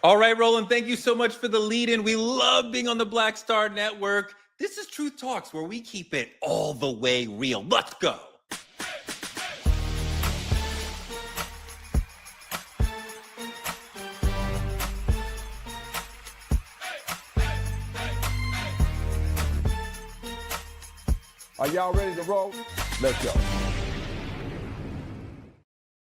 All right, Rowland, thank you so much for the lead-in. We love being on the Black Star Network. This is Truth Talks, where we keep it all the way real. Let's go. Are y'all ready to roll? Let's go.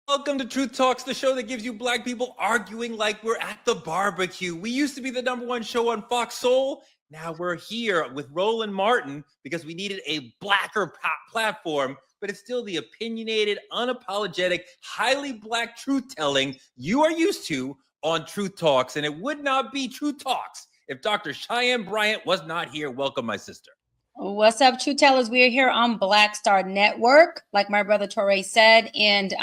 Welcome to Truth Talks, the show that gives you black people arguing like we're at the barbecue. We used to be the #1 show on Fox Soul. Now we're here with Rowland Martin because we needed a blacker platform, but it's still the opinionated, unapologetic, highly black truth-telling you are used to on Truth Talks. And it would not be Truth Talks if Dr. Cheyenne Bryant was not here. Welcome, my sister. What's up, Truth Tellers? We're here on Black Star Network, like my brother Torre said. And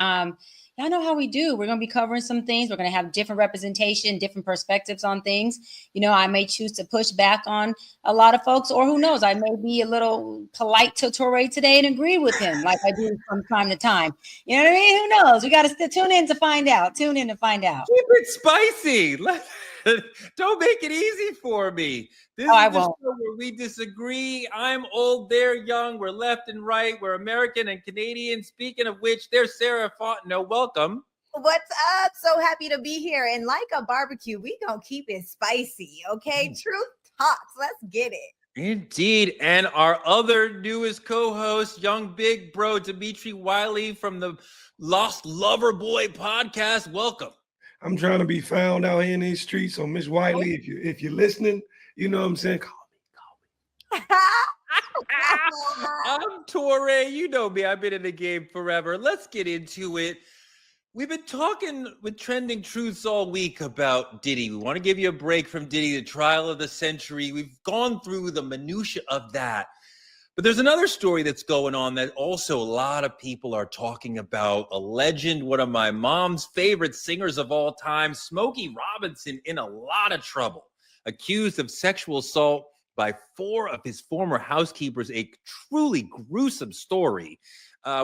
y'all know how we do. We're going to be covering some things. We're going to have different representation, different perspectives on things. You know, I may choose to push back on a lot of folks, or who knows, I may be a little polite to Torre today and agree with him like I do from time to time. You know what I mean? Who knows? We got to tune in to find out. Tune in to find out. Keep it spicy. Don't make it easy for me. This is the show where we disagree. I'm old, they're young. We're left and right. We're American and Canadian. Speaking of which, there's Sarah Fontenot. Welcome. What's up? So happy to be here. And like a barbecue, we gonna keep it spicy, okay? Truth Talks. Let's get it. Indeed. And our other newest co-host, young big bro, Dimitri Wiley from the Lost Lover Boy podcast. Welcome. I'm trying to be found out here in these streets. So Miss Wiley, if you're listening, you know what I'm saying? Call me. I'm Torre. You know me. I've been in the game forever. Let's get into it. We've been talking with Trending Truths all week about Diddy. We want to give you a break from Diddy, the trial of the century. We've gone through the minutia of that. But there's another story that's going on that also a lot of people are talking about. A legend, one of my mom's favorite singers of all time, Smokey Robinson, in a lot of trouble, accused of sexual assault by 4 of his former housekeepers. A truly gruesome story.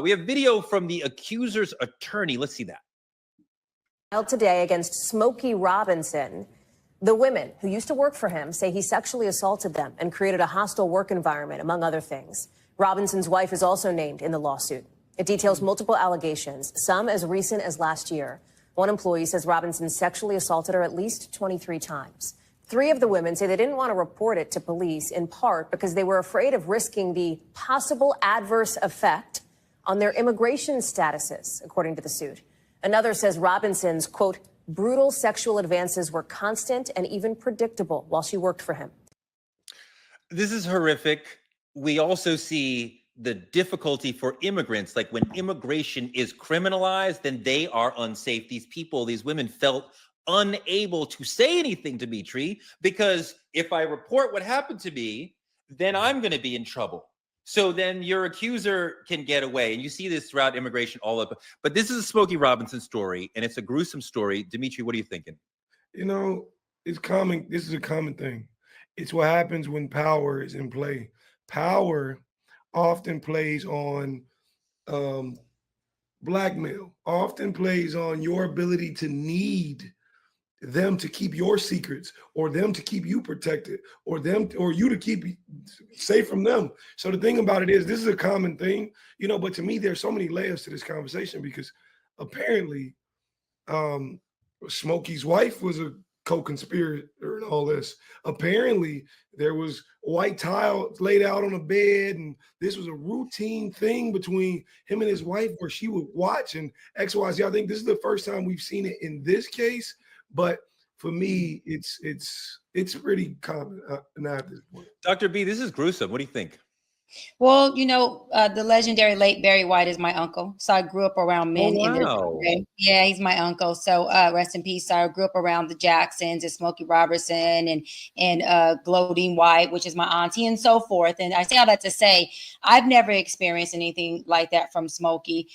We have video from the accuser's attorney. Let's see that. Today against Smokey Robinson. The women who used to work for him say he sexually assaulted them and created a hostile work environment, among other things. Robinson's wife is also named in the lawsuit. It details multiple allegations, some as recent as last year. One employee says Robinson sexually assaulted her at least 23 times. 3 of the women say they didn't want to report it to police, in part because they were afraid of risking the possible adverse effect on their immigration statuses, according to the suit. Another says Robinson's, quote, brutal sexual advances were constant and even predictable while she worked for him. This is horrific. We also see the difficulty for immigrants. Like when immigration is criminalized, then they are unsafe. These people, these women felt unable to say anything, Dimitri, because if I report what happened to me, then I'm going to be in trouble. So then your accuser can get away. And you see this throughout immigration all up. But this is a Smokey Robinson story, and it's a gruesome story. Dimitri, what are you thinking? You know, it's common. This is a common thing. It's what happens when power is in play. Power often plays on blackmail, often plays on your ability to need them to keep your secrets, or them to keep you protected, or you to keep safe from them. So the thing about it is, this is a common thing, you know, but to me, there's so many layers to this conversation, because apparently Smokey's wife was a co-conspirator in all this. Apparently there was white tile laid out on a bed, and this was a routine thing between him and his wife where she would watch and XYZ. I think this is the first time we've seen it in this case. But for me, it's pretty common now at this point. Dr. B, this is gruesome. What do you think? Well, you know, the legendary late Barry White is my uncle. So I grew up around men. Yeah, he's my uncle. So rest in peace. So I grew up around the Jacksons and Smokey Robertson and Glodine White, which is my auntie, and so forth. And I say all that to say, I've never experienced anything like that from Smokey.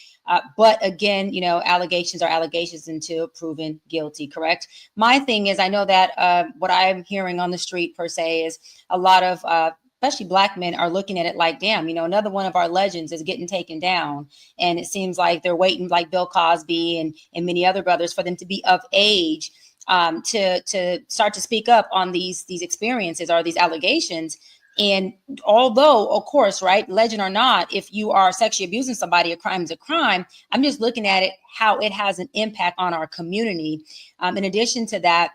But again, you know, allegations are allegations until proven guilty, correct? My thing is, I know that what I'm hearing on the street per se is a lot of especially Black men are looking at it like, damn, you know, another one of our legends is getting taken down. And it seems like they're waiting, like Bill Cosby and many other brothers, for them to be of age to start to speak up on these experiences or these allegations. And although, of course, right, legend or not, if you are sexually abusing somebody, a crime is a crime. I'm just looking at it, how it has an impact on our community. In addition to that,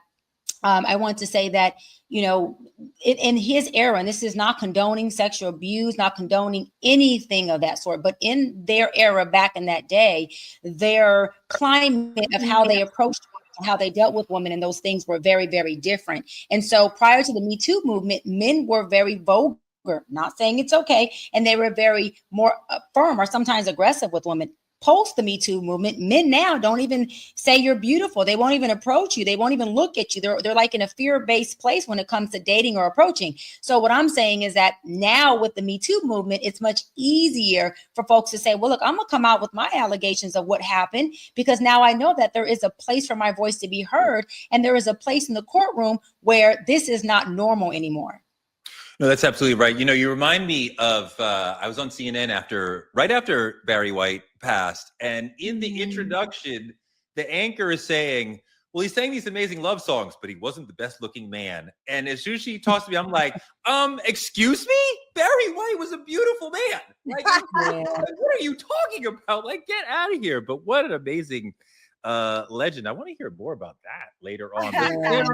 I want to say that, you know, in his era, and this is not condoning sexual abuse, not condoning anything of that sort, but in their era back in that day, their climate of how they approached, how they dealt with women and those things were very, very different. And so prior to the Me Too movement, men were very vulgar, not saying it's okay, and they were very more firm or sometimes aggressive with women. Post the Me Too movement, men now don't even say you're beautiful. They won't even approach you. They won't even look at you. They're like in a fear-based place when it comes to dating or approaching. So what I'm saying is that now with the Me Too movement, it's much easier for folks to say, well, look, I'm going to come out with my allegations of what happened, because now I know that there is a place for my voice to be heard. And there is a place in the courtroom where this is not normal anymore. No, that's absolutely right. You know, you remind me of, I was on CNN right after Barry White passed. And in the introduction, the anchor is saying, well, he's saying these amazing love songs, but he wasn't the best looking man. And as soon as she tossed me, I'm like, excuse me? Barry White was a beautiful man. Like, what are you talking about? Like, get out of here. But what an amazing legend. I want to hear more about that later on.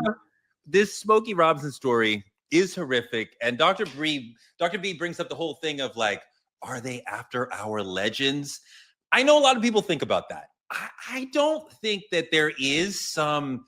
This Smokey Robinson story is horrific. And Dr. B brings up the whole thing of like, are they after our legends? I know a lot of people think about that. I don't think that there is some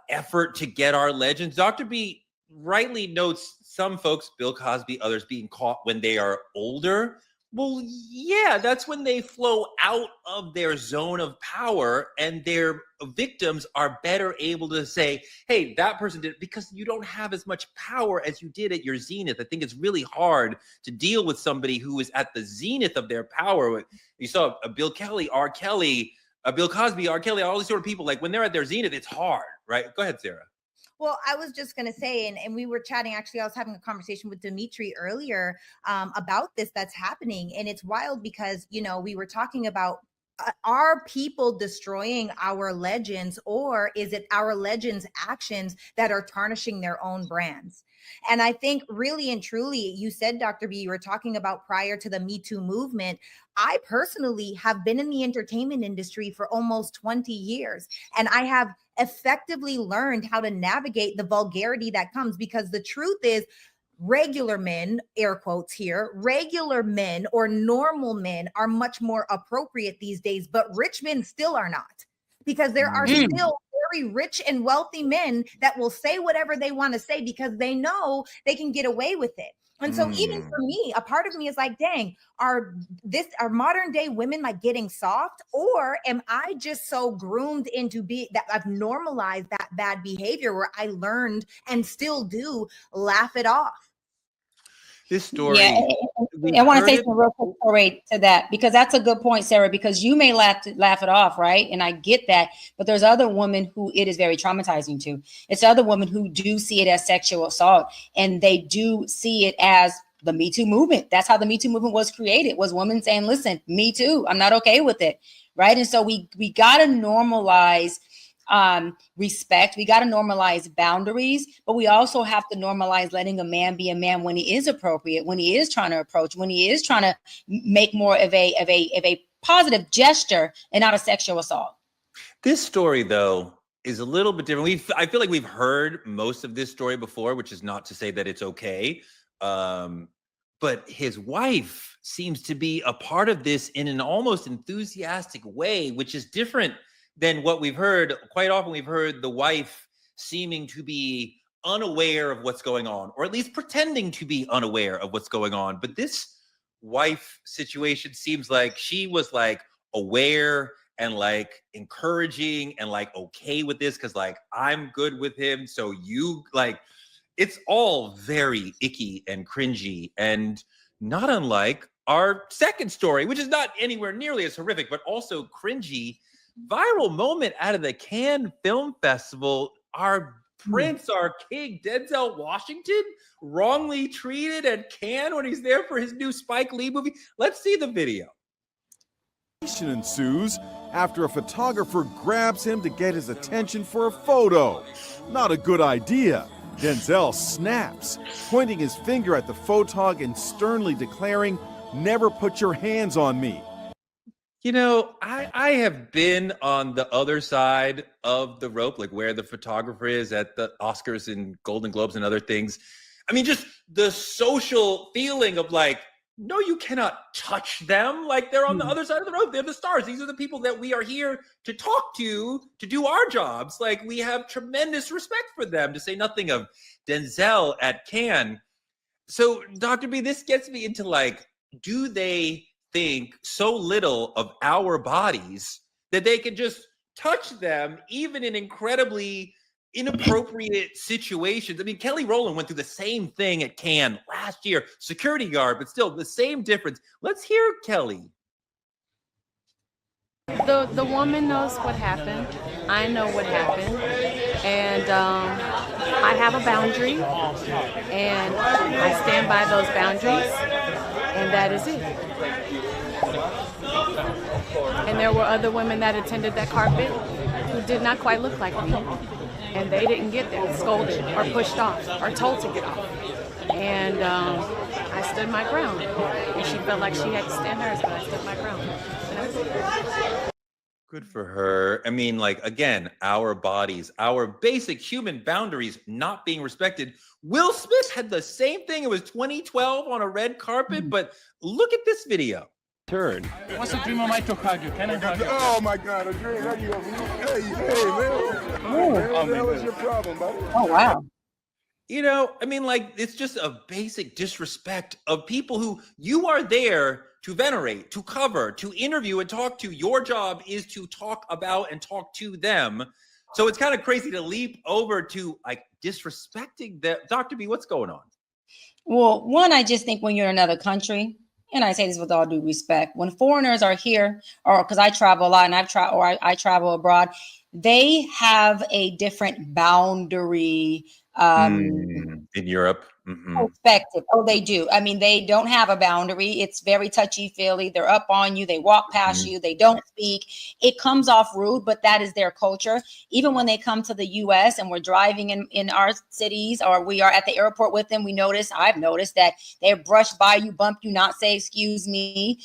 effort to get our legends. Dr. B rightly notes some folks, Bill Cosby, others being caught when they are older. Well, yeah, that's when they flow out of their zone of power and their victims are better able to say, hey, that person did it, because you don't have as much power as you did at your zenith. I think it's really hard to deal with somebody who is at the zenith of their power. You saw Bill Kelly, R. Kelly, Bill Cosby, R. Kelly, all these sort of people, like when they're at their zenith, it's hard, right? Go ahead, Sarah. Well, I was just going to say, and we were chatting, actually, I was having a conversation with Dimitri earlier about this that's happening. And it's wild because, you know, we were talking about, are people destroying our legends, or is it our legends' actions that are tarnishing their own brands? And I think really and truly, you said, Dr. B, you were talking about prior to the Me Too movement. I personally have been in the entertainment industry for almost 20 years, and I have effectively learned how to navigate the vulgarity that comes, because the truth is, regular men, air quotes here, regular men or normal men are much more appropriate these days, but rich men still are not, because there are still very rich and wealthy men that will say whatever they want to say because they know they can get away with it. And so even for me, a part of me is like, dang, are modern day women like getting soft, or am I just so groomed into that I've normalized that bad behavior where I learned and still do laugh it off? This story. Yeah, I want to say something real quick, Corey, to that, because that's a good point, Sarah, because you may laugh it off, right? And I get that, but there's other women who it is very traumatizing to. It's other women who do see it as sexual assault, and they do see it as the Me Too movement. That's how the Me Too movement was created, was women saying, listen, me too, I'm not okay with it, right? And so we got to normalize respect. We got to normalize boundaries, but we also have to normalize letting a man be a man when he is appropriate, when he is trying to approach, when he is trying to make more of a positive gesture and not a sexual assault. This story, though, is a little bit different. I feel like we've heard most of this story before, which is not to say that it's okay. But his wife seems to be a part of this in an almost enthusiastic way, which is different than what we've heard. Quite often we've heard the wife seeming to be unaware of what's going on, or at least pretending to be unaware of what's going on. But this wife situation seems like she was like aware and like encouraging and like okay with this, because like, I'm good with him, so you like, it's all very icky and cringy, and not unlike our second story, which is not anywhere nearly as horrific, but also cringy. Viral moment out of the Cannes Film Festival. Our prince, our king, Denzel Washington, wrongly treated at Cannes when he's there for his new Spike Lee movie. Let's see the video. altercation ensues after a photographer grabs him to get his attention for a photo. Not a good idea. Denzel snaps, pointing his finger at the photog and sternly declaring, "Never put your hands on me." You know, I have been on the other side of the rope, like where the photographer is at the Oscars and Golden Globes and other things. I mean, just the social feeling of like, no, you cannot touch them. Like they're on the other side of the rope. They're the stars. These are the people that we are here to talk to do our jobs. Like we have tremendous respect for them, to say nothing of Denzel at Cannes. So, Dr. B, this gets me into like, do they think so little of our bodies that they can just touch them even in incredibly inappropriate situations? I mean, Kelly Rowland went through the same thing at Cannes last year, security guard, but still the same difference. Let's hear Kelly. The woman knows what happened. I know what happened. And I have a boundary, and I stand by those boundaries, and that is it. And there were other women that attended that carpet who did not quite look like me, and they didn't get there scolded or pushed off or told to get off. And I stood my ground, and she felt like she had to stand hers, but I stood my ground. And that was it. Good for her. I mean, like, again, our bodies, our basic human boundaries not being respected. Will Smith had the same thing. It was 2012 on a red carpet, but look at this video. Turn. What's a dream of mine to hug you? Can I hug you? Oh my God, a dream. How you Hey, man. What the hell is your problem, buddy? Oh, wow. You know, I mean, like, it's just a basic disrespect of people who you are there to venerate, to cover, to interview and talk to. Your job is to talk about and talk to them. So it's kind of crazy to leap over to like disrespecting them. Dr. B, what's going on? Well, one, I just think when you're in another country, and I say this with all due respect, when foreigners are here, or because I travel a lot and I travel abroad, they have a different boundary in Europe. perspective. Oh, they do. I mean, they don't have a boundary. It's very touchy-feely. They're up on you. They walk past you. They don't speak. It comes off rude, but that is their culture. Even when they come to the U.S. and we're driving in our cities, or we are at the airport with them, I've noticed that they brush by you, bump you, not say excuse me.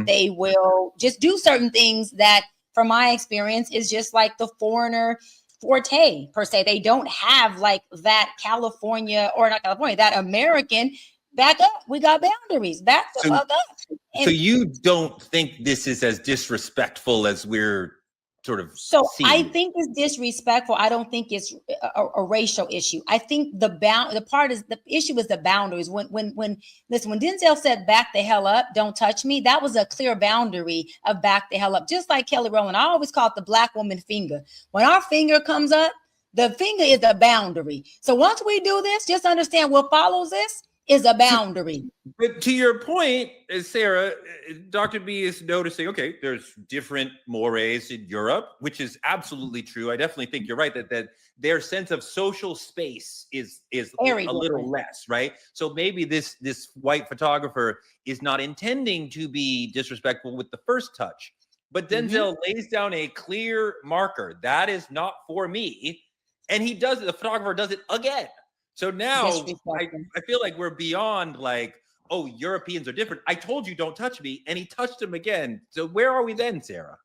They will just do certain things that, from my experience, is just like the foreigner forte per se. They don't have like that that American back up. We got boundaries. Back the fuck up. So you don't think this is as disrespectful as we're sort of seeing? I think it's disrespectful. I don't think it's a racial issue. I think the issue is the boundaries. When Denzel said back the hell up, don't touch me, that was a clear boundary of back the hell up. Just like Kelly Rowland, I always call it the black woman finger. When our finger comes up, the finger is the boundary. So once we do this, just understand what follows this is a boundary. But to your point, Sarah, Dr. B is noticing, okay, there's different mores in Europe, which is absolutely true. I definitely think you're right that their sense of social space is very a little less, right? So maybe this white photographer is not intending to be disrespectful with the first touch, but Denzel lays down a clear marker. That is not for me. And the photographer does it again. So now I feel like we're beyond like, oh, Europeans are different. I told you don't touch me, and he touched him again. So where are we then, Sarah?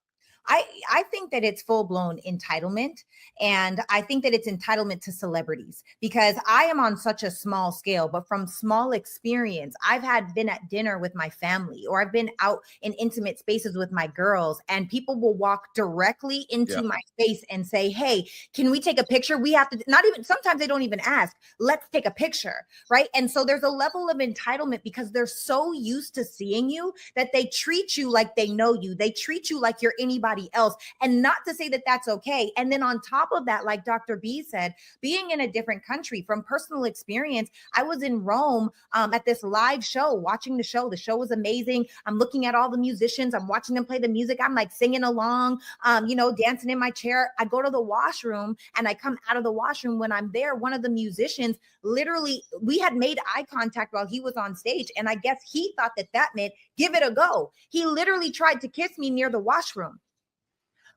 I think that it's full-blown entitlement, and I think that it's entitlement to celebrities, because I am on such a small scale, but from small experience, I've been at dinner with my family, or I've been out in intimate spaces with my girls, and people will walk directly into my face and say, hey, can we take a picture? We have to, sometimes they don't even ask, let's take a picture, right? And so there's a level of entitlement because they're so used to seeing you that they treat you like they know you. They treat you like you're anybody everybody else. And not to say that that's okay. And then on top of that, like Dr. B said, being in a different country, from personal experience, I was in Rome at this live show, watching the show. The show was amazing. I'm looking at all the musicians. I'm watching them play the music. I'm like singing along, dancing in my chair. I go to the washroom and I come out of the washroom. When I'm there, one of the musicians, literally, we had made eye contact while he was on stage. And I guess he thought that meant give it a go. He literally tried to kiss me near the washroom.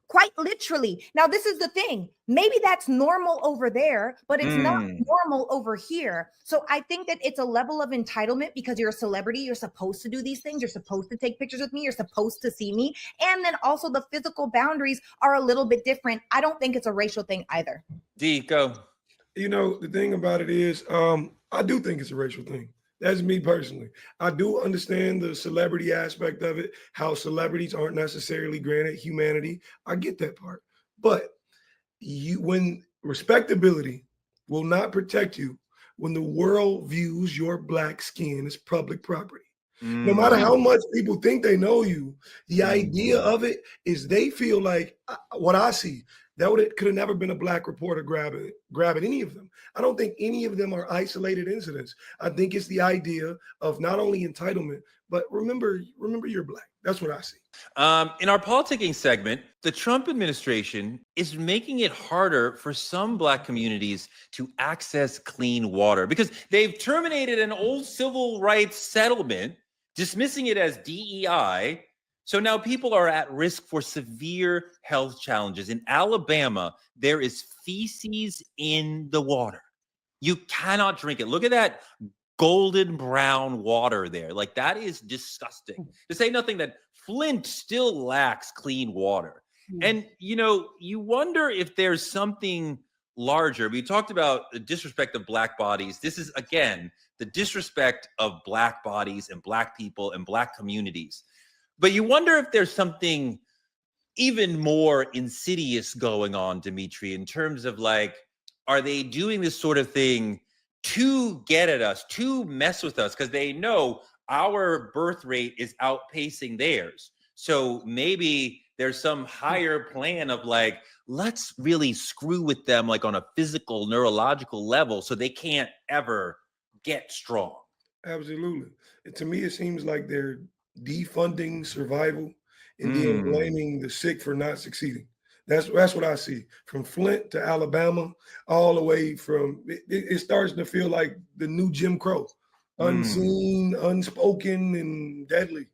Quite literally. Now, this is the thing. Maybe that's normal over there, but it's not normal over here. So I think that it's a level of entitlement because you're a celebrity. You're supposed to do these things. You're supposed to take pictures with me. You're supposed to see me. And then also the physical boundaries are a little bit different. I don't think it's a racial thing either. D, go. The thing about it is, I do think it's a racial thing. That's me personally. I do understand the celebrity aspect of it, how celebrities aren't necessarily granted humanity. I get that part. But when respectability will not protect you when the world views your black skin as public property. No matter how much people think they know you, the idea of it is they feel like what I see, could have never been a black reporter grabbing any of them. I don't think any of them are isolated incidents. I think it's the idea of not only entitlement, but remember you're black. That's what I see. In our politicking segment, the Trump administration is making it harder for some black communities to access clean water because they've terminated an old civil rights settlement, dismissing it as DEI. So now people are at risk for severe health challenges. In Alabama, there is feces in the water. You cannot drink it. Look at that golden brown water there. Like, that is disgusting. To say nothing that Flint still lacks clean water. And, you wonder if there's something larger. We talked about the disrespect of black bodies. This is, again, the disrespect of black bodies and black people and black communities. But you wonder if there's something even more insidious going on, Dimitri, in terms of are they doing this sort of thing to get at us, to mess with us, because they know our birth rate is outpacing theirs. So maybe there's some higher plan of let's really screw with them on a physical, neurological level so they can't ever get strong. Absolutely. To me, it seems like they're defunding survival and then blaming the sick for not succeeding. That's what I see. From Flint to Alabama, all the way from, it starts to feel like the new Jim Crow. Unseen, unspoken, and deadly.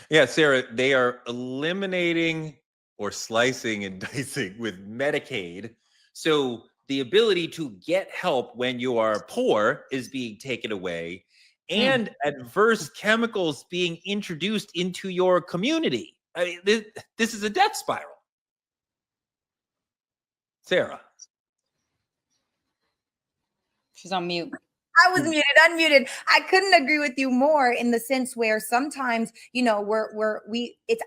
Yeah, Sarah, they are eliminating or slicing and dicing with Medicaid. So the ability to get help when you are poor is being taken away. And adverse chemicals being introduced into your community. I mean, this is a death spiral. Sarah. She's on mute. I was unmuted. I couldn't agree with you more in the sense where sometimes, I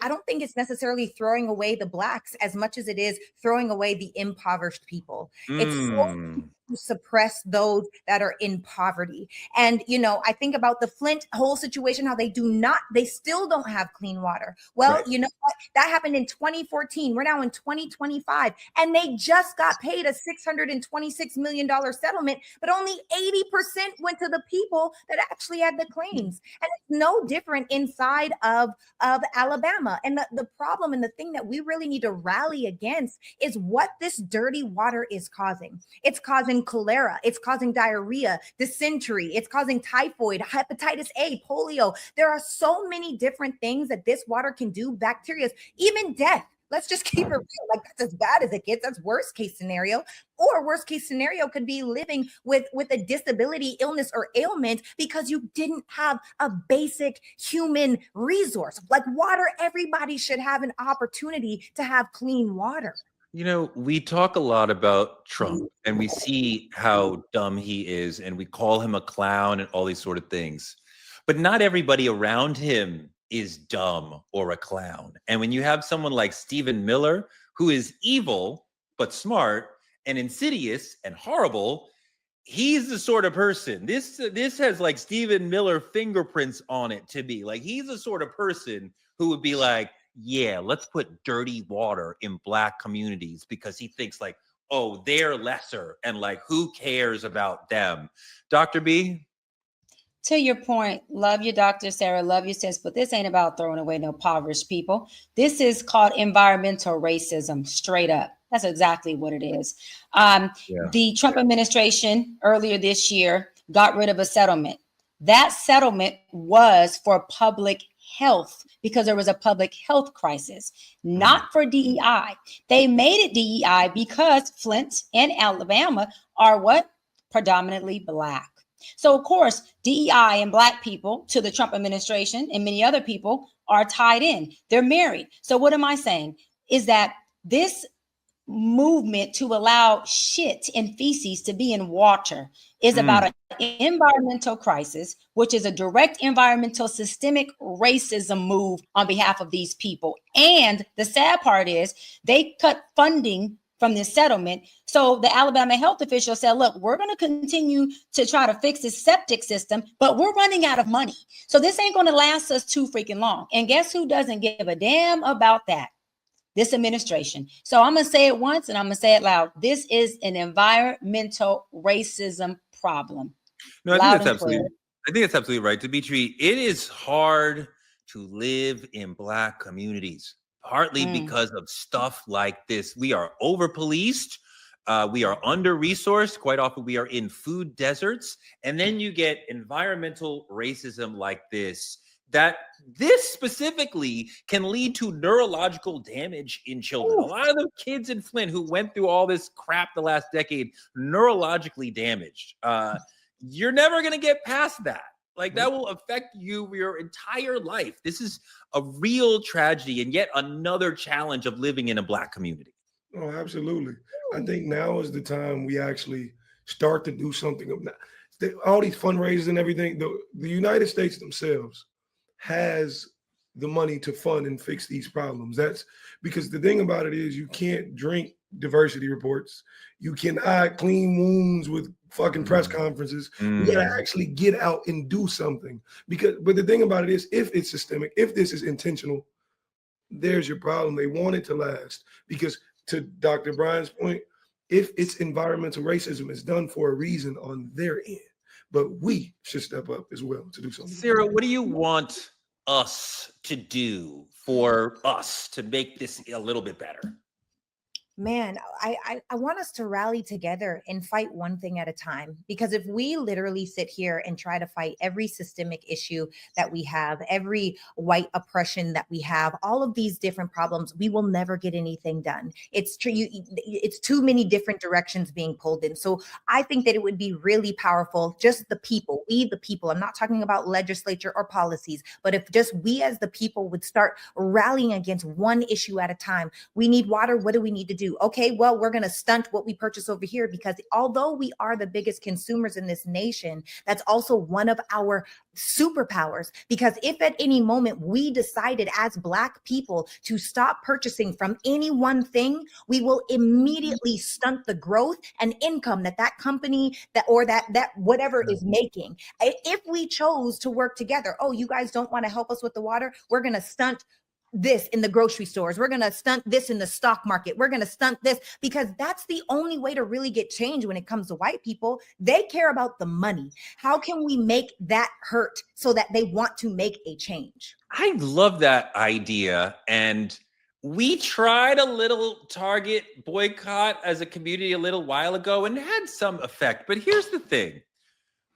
don't think it's necessarily throwing away the blacks as much as it is throwing away the impoverished people. It's so to suppress those that are in poverty. And, I think about the Flint whole situation, how they still don't have clean water. Well, right. You know what? That happened in 2014. We're now in 2025, and they just got paid a $626 million settlement, but only 80% went to the people that actually had the claims. And it's no different inside of Alabama. And the problem and the thing that we really need to rally against is what this dirty water is causing. It's causing cholera. It's causing diarrhea, dysentery. It's causing typhoid, hepatitis A, polio. There are so many different things that this water can do, bacteria, even death. Let's just keep it real. That's as bad as it gets. That's worst case scenario. Or worst case scenario could be living with a disability, illness, or ailment because you didn't have a basic human resource. Like water, everybody should have an opportunity to have clean water. We talk a lot about Trump and we see how dumb he is and we call him a clown and all these sort of things. But not everybody around him is dumb or a clown. And when you have someone like Stephen Miller, who is evil, but smart and insidious and horrible, he's the sort of person, this has Stephen Miller fingerprints on it to be. He's the sort of person who would be like, yeah, let's put dirty water in Black communities because he thinks like, oh, they're lesser and like, who cares about them? Dr. B? To your point, love you, Dr. Sarah, love you, sis, but this ain't about throwing away no impoverished people. This is called environmental racism, straight up. That's exactly what it is. The Trump administration earlier this year got rid of a settlement. That settlement was for public health because there was a public health crisis, not for DEI. They made it DEI because Flint and Alabama are what? Predominantly Black. So, of course, DEI and Black people to the Trump administration and many other people are tied in. They're married. So what am I saying? Is that this movement to allow shit and feces to be in water is about an environmental crisis, which is a direct environmental systemic racism move on behalf of these people. And the sad part is they cut funding from this settlement. So the Alabama health official said, look, we're going to continue to try to fix this septic system, but we're running out of money. So this ain't going to last us too freaking long. And guess who doesn't give a damn about that? This administration. So I'm going to say it once and I'm going to say it loud. This is an environmental racism problem. No, I think that's absolutely right. Dimitri, it is hard to live in Black communities, partly because of stuff like this. We are over-policed. We are under-resourced. Quite often we are in food deserts. And then you get environmental racism like this, that this specifically can lead to neurological damage in children. A lot of the kids in Flint who went through all this crap the last decade, neurologically damaged. You're never going to get past that. Like that will affect you your entire life. This is a real tragedy and yet another challenge of living in a Black community. Oh, absolutely. I think now is the time we actually start to do something. All these fundraisers and everything, the United States themselves has the money to fund and fix these problems. That's because the thing about it is you can't drink diversity reports. You cannot clean wounds with fucking press conferences. You gotta actually get out and do something. But the thing about it is, if it's systemic, if this is intentional, there's your problem. They want it to last. Because to Dr. Brian's point, if it's environmental racism, it's done for a reason on their end. But we should step up as well to do something. Sarah, what do you want us to do for us to make this a little bit better? Man, I want us to rally together and fight one thing at a time, because if we literally sit here and try to fight every systemic issue that we have, every white oppression that we have, all of these different problems, we will never get anything done. It's true. It's too many different directions being pulled in. So I think that it would be really powerful, just the people, we the people, I'm not talking about legislature or policies, but if just we as the people would start rallying against one issue at a time. We need water. What do we need to do? Okay, well, we're going to stunt what we purchase over here, because although we are the biggest consumers in this nation, that's also one of our superpowers. Because if at any moment we decided as Black people to stop purchasing from any one thing, we will immediately stunt the growth and income that company that whatever is making. If we chose to work together, oh, you guys don't want to help us with the water, we're going to stunt this in the grocery stores. We're going to stunt this in the stock market. We're going to stunt this, because that's the only way to really get change when it comes to white people. They care about the money. How can we make that hurt so that they want to make a change? I love that idea. And we tried a little Target boycott as a community a little while ago and had some effect. But here's the thing.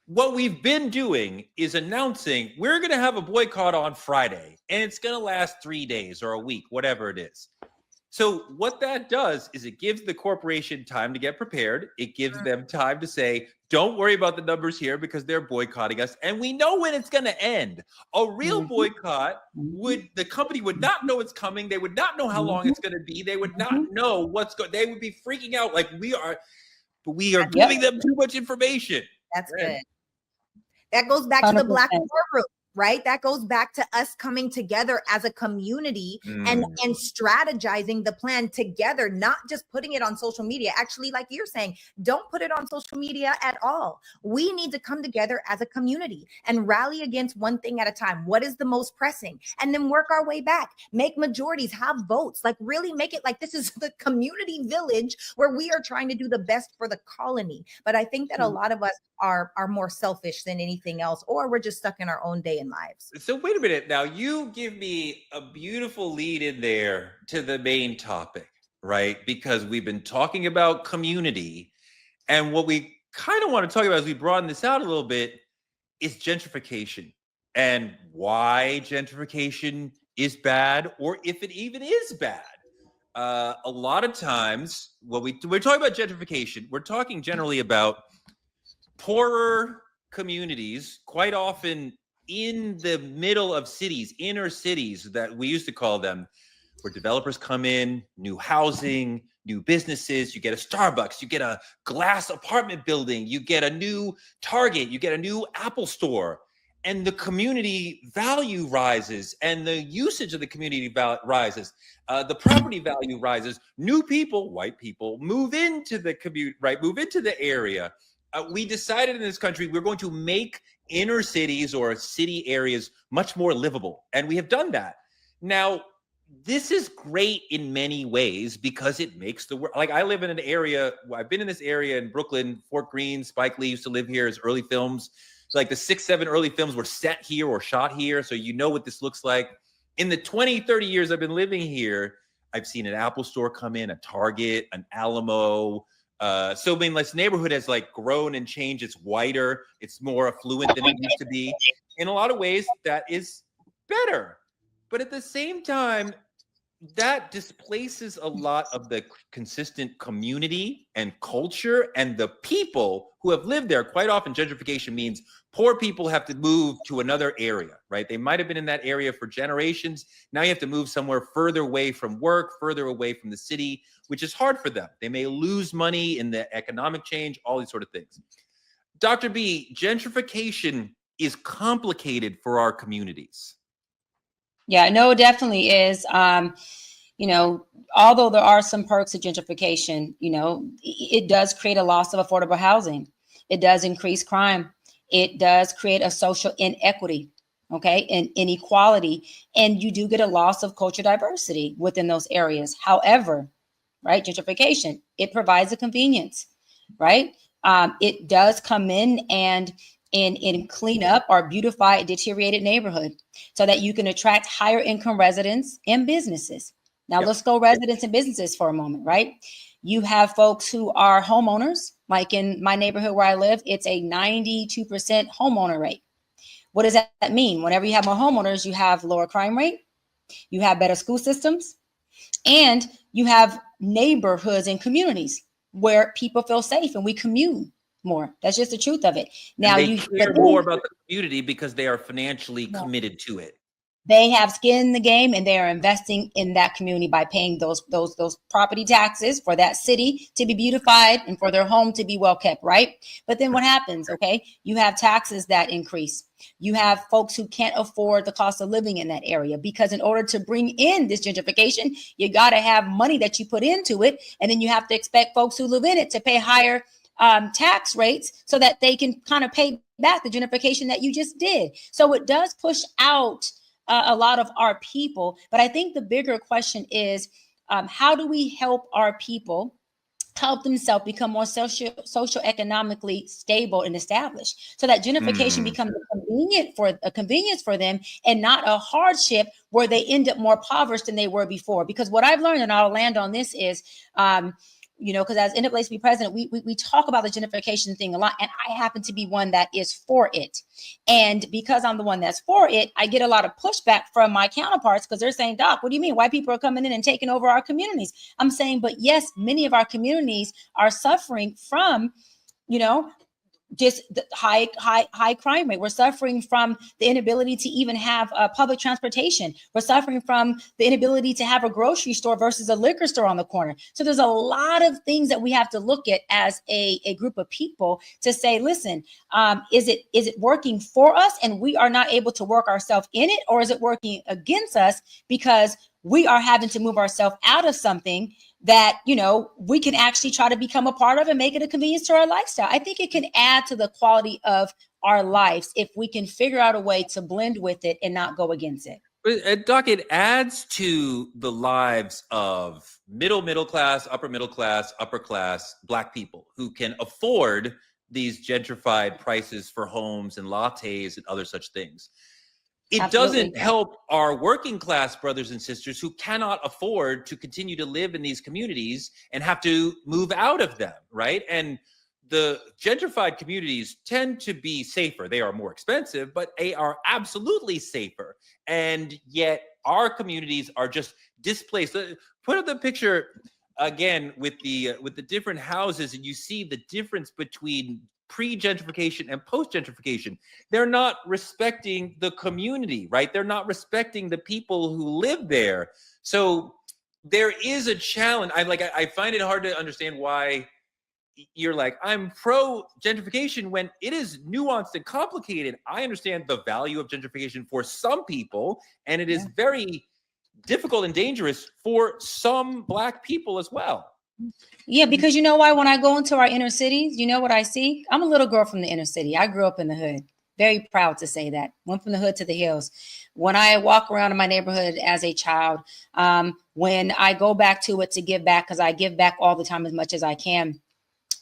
What we've been doing is announcing we're going to have a boycott on Friday, and it's going to last 3 days or a week, whatever it is. So what that does is it gives the corporation time to get prepared. It gives them time to say, don't worry about the numbers here because they're boycotting us. And we know when it's going to end. A real boycott the company would not know it's coming. They would not know how long it's going to be. They would not know they would be freaking out like we are, but we are giving them too much information. That's good. That goes back to the Black war room. right? That goes back to us coming together as a community and strategizing the plan together, not just putting it on social media. Actually, like you're saying, don't put it on social media at all. We need to come together as a community and rally against one thing at a time. What is the most pressing? And then work our way back, make majorities, have votes, like really make it like this is the community village where we are trying to do the best for the colony. But I think that a lot of us are more selfish than anything else, or we're just stuck in our own day and lives. So wait a minute. Now you give me a beautiful lead in there to the main topic, right? Because we've been talking about community, and what we kind of want to talk about as we broaden this out a little bit is gentrification and why gentrification is bad, or if it even is bad. A lot of times when we're talking about gentrification, we're talking generally about poorer communities, quite often in the middle of cities, inner cities that we used to call them, where developers come in, new housing, new businesses, you get a Starbucks, you get a glass apartment building, you get a new Target, you get a new Apple store, and the community value rises and the usage of the community rises. The property value rises. New people, white people, move into the commute, right? Move into the area. We decided in this country, we're going to make inner cities or city areas much more livable. And we have done that. Now, this is great in many ways because it makes the world, like I live in an area, I've been in this area in Brooklyn, Fort Greene, Spike Lee used to live here, his early films. So like the 6, 7 early films were set here or shot here. So you know what this looks like. In the 20, 30 years I've been living here, I've seen an Apple store come in, a Target, an Alamo. So I mean, this neighborhood has like grown and changed. It's whiter. It's more affluent than it used to be. In a lot of ways, that is better. But at the same time, that displaces a lot of the consistent community and culture and the people who have lived there. Quite often, gentrification means poor people have to move to another area, right? They might have been in that area for generations. Now you have to move somewhere further away from work, further away from the city, which is hard for them. They may lose money in the economic change, all these sort of things. Dr. B, gentrification is complicated for our communities. Yeah, no, it definitely is. You know, although there are some perks of gentrification, you know, it does create a loss of affordable housing. It does increase crime. It does create a social inequity, okay, and inequality. And you do get a loss of cultural diversity within those areas. However, right, gentrification, it provides a convenience, right? It does come in and clean up or beautify a deteriorated neighborhood so that you can attract higher income residents and businesses. Now, let's go residents and businesses for a moment, right? You have folks who are homeowners, like in my neighborhood where I live, it's a 92% homeowner rate. What does that mean? Whenever you have more homeowners, you have lower crime rate, you have better school systems, and you have neighborhoods and communities where people feel safe and we commune more. That's just the truth of it. Now you care more about the community because they are financially committed to it. They have skin in the game and they are investing in that community by paying those property taxes for that city to be beautified and for their home to be well kept, right? But then what happens? Okay, you have taxes that increase. You have folks who can't afford the cost of living in that area because in order to bring in this gentrification, you got to have money that you put into it. And then you have to expect folks who live in it to pay higher tax rates so that they can kind of pay back the gentrification that you just did. So it does push out a lot of our people. But I think the bigger question is, how do we help our people help themselves become more socioeconomically stable and established so that gentrification becomes a convenience for them and not a hardship where they end up more impoverished than they were before? Because what I've learned, and I'll land on this, is you know, because as NAACP president, we talk about the gentrification thing a lot, and I happen to be one that is for it. And because I'm the one that's for it, I get a lot of pushback from my counterparts because they're saying, Doc, what do you mean? White people are coming in and taking over our communities? I'm saying, but yes, many of our communities are suffering from, you know, just the high crime rate. We're suffering from the inability to even have public transportation. We're suffering from the inability to have a grocery store versus a liquor store on the corner. So there's a lot of things that we have to look at as a group of people to say, listen, is it working for us and we are not able to work ourselves in it, or is it working against us because we are having to move ourselves out of something that, you know, we can actually try to become a part of and make it a convenience to our lifestyle. I think it can add to the quality of our lives if we can figure out a way to blend with it and not go against it. But Doc, it adds to the lives of middle class, upper class Black people who can afford these gentrified prices for homes and lattes and other such things. It Absolutely. doesn't help our working class brothers and sisters who cannot afford to continue to live in these communities and have to move out of them, right? And the gentrified communities tend to be safer. They are more expensive, but they are absolutely safer. And yet our communities are just displaced. Put up the picture again with the different houses, and you see the difference between pre-gentrification and post-gentrification. They're not respecting the community, right? They're not respecting the people who live there. So there is a challenge. I find it hard to understand why you're like, I'm pro-gentrification when it is nuanced and complicated. I understand the value of gentrification for some people, and it is very difficult and dangerous for some Black people as well. Yeah, because you know why? When I go into our inner cities, you know what I see? I'm a little girl from the inner city. I grew up in the hood. Very proud to say that. Went from the hood to the hills. When I walk around in my neighborhood as a child, when I go back to it to give back, because I give back all the time as much as I can,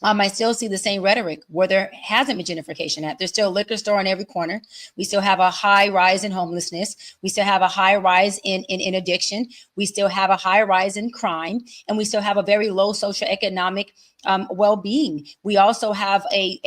I still see the same rhetoric where there hasn't been gentrification at. There's still a liquor store on every corner. We still have a high rise in homelessness. We still have a high rise in addiction. We still have a high rise in crime. And we still have a very low socioeconomic well-being. We also have a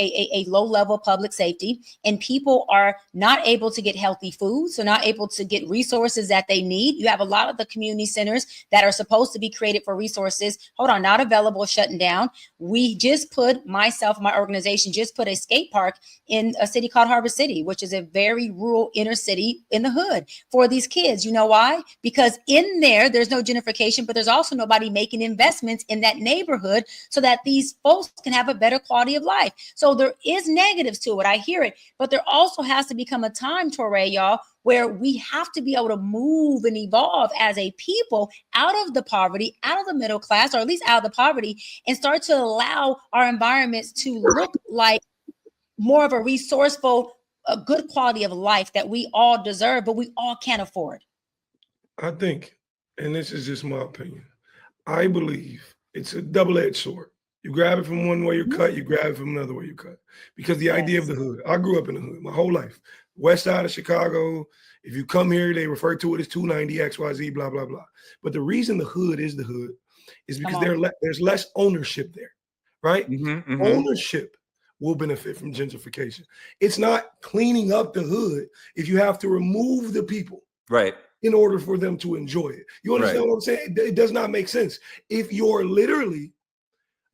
low level public safety, and people are not able to get healthy food, so not able to get resources that they need. You have a lot of the community centers that are supposed to be created for resources, not available, shutting down. We just my organization just put a skate park in a city called Harbor City, which is a very rural inner city in the hood for these kids. You know why? Because in there's no gentrification, but there's also nobody making investments in that neighborhood so that these folks can have a better quality of life. So there is negatives to it. I hear it, but there also has to become a time, Torre, y'all, where we have to be able to move and evolve as a people out of the poverty, out of the middle class, or at least out of the poverty, and start to allow our environments to look like more of a resourceful, a good quality of life that we all deserve, but we all can't afford. I think, and this is just my opinion, I believe it's a double-edged sword. You grab it from one way you cut, you grab it from another way you cut. Because the idea of the hood, I grew up in the hood my whole life. West side of Chicago, if you come here, they refer to it as 290, XYZ, blah, blah, blah. But the reason the hood is because there's less ownership there, right? Ownership will benefit from gentrification. It's not cleaning up the hood if you have to remove the people. Right. In order for them to enjoy it. You understand what I'm saying? It does not make sense. If you're literally,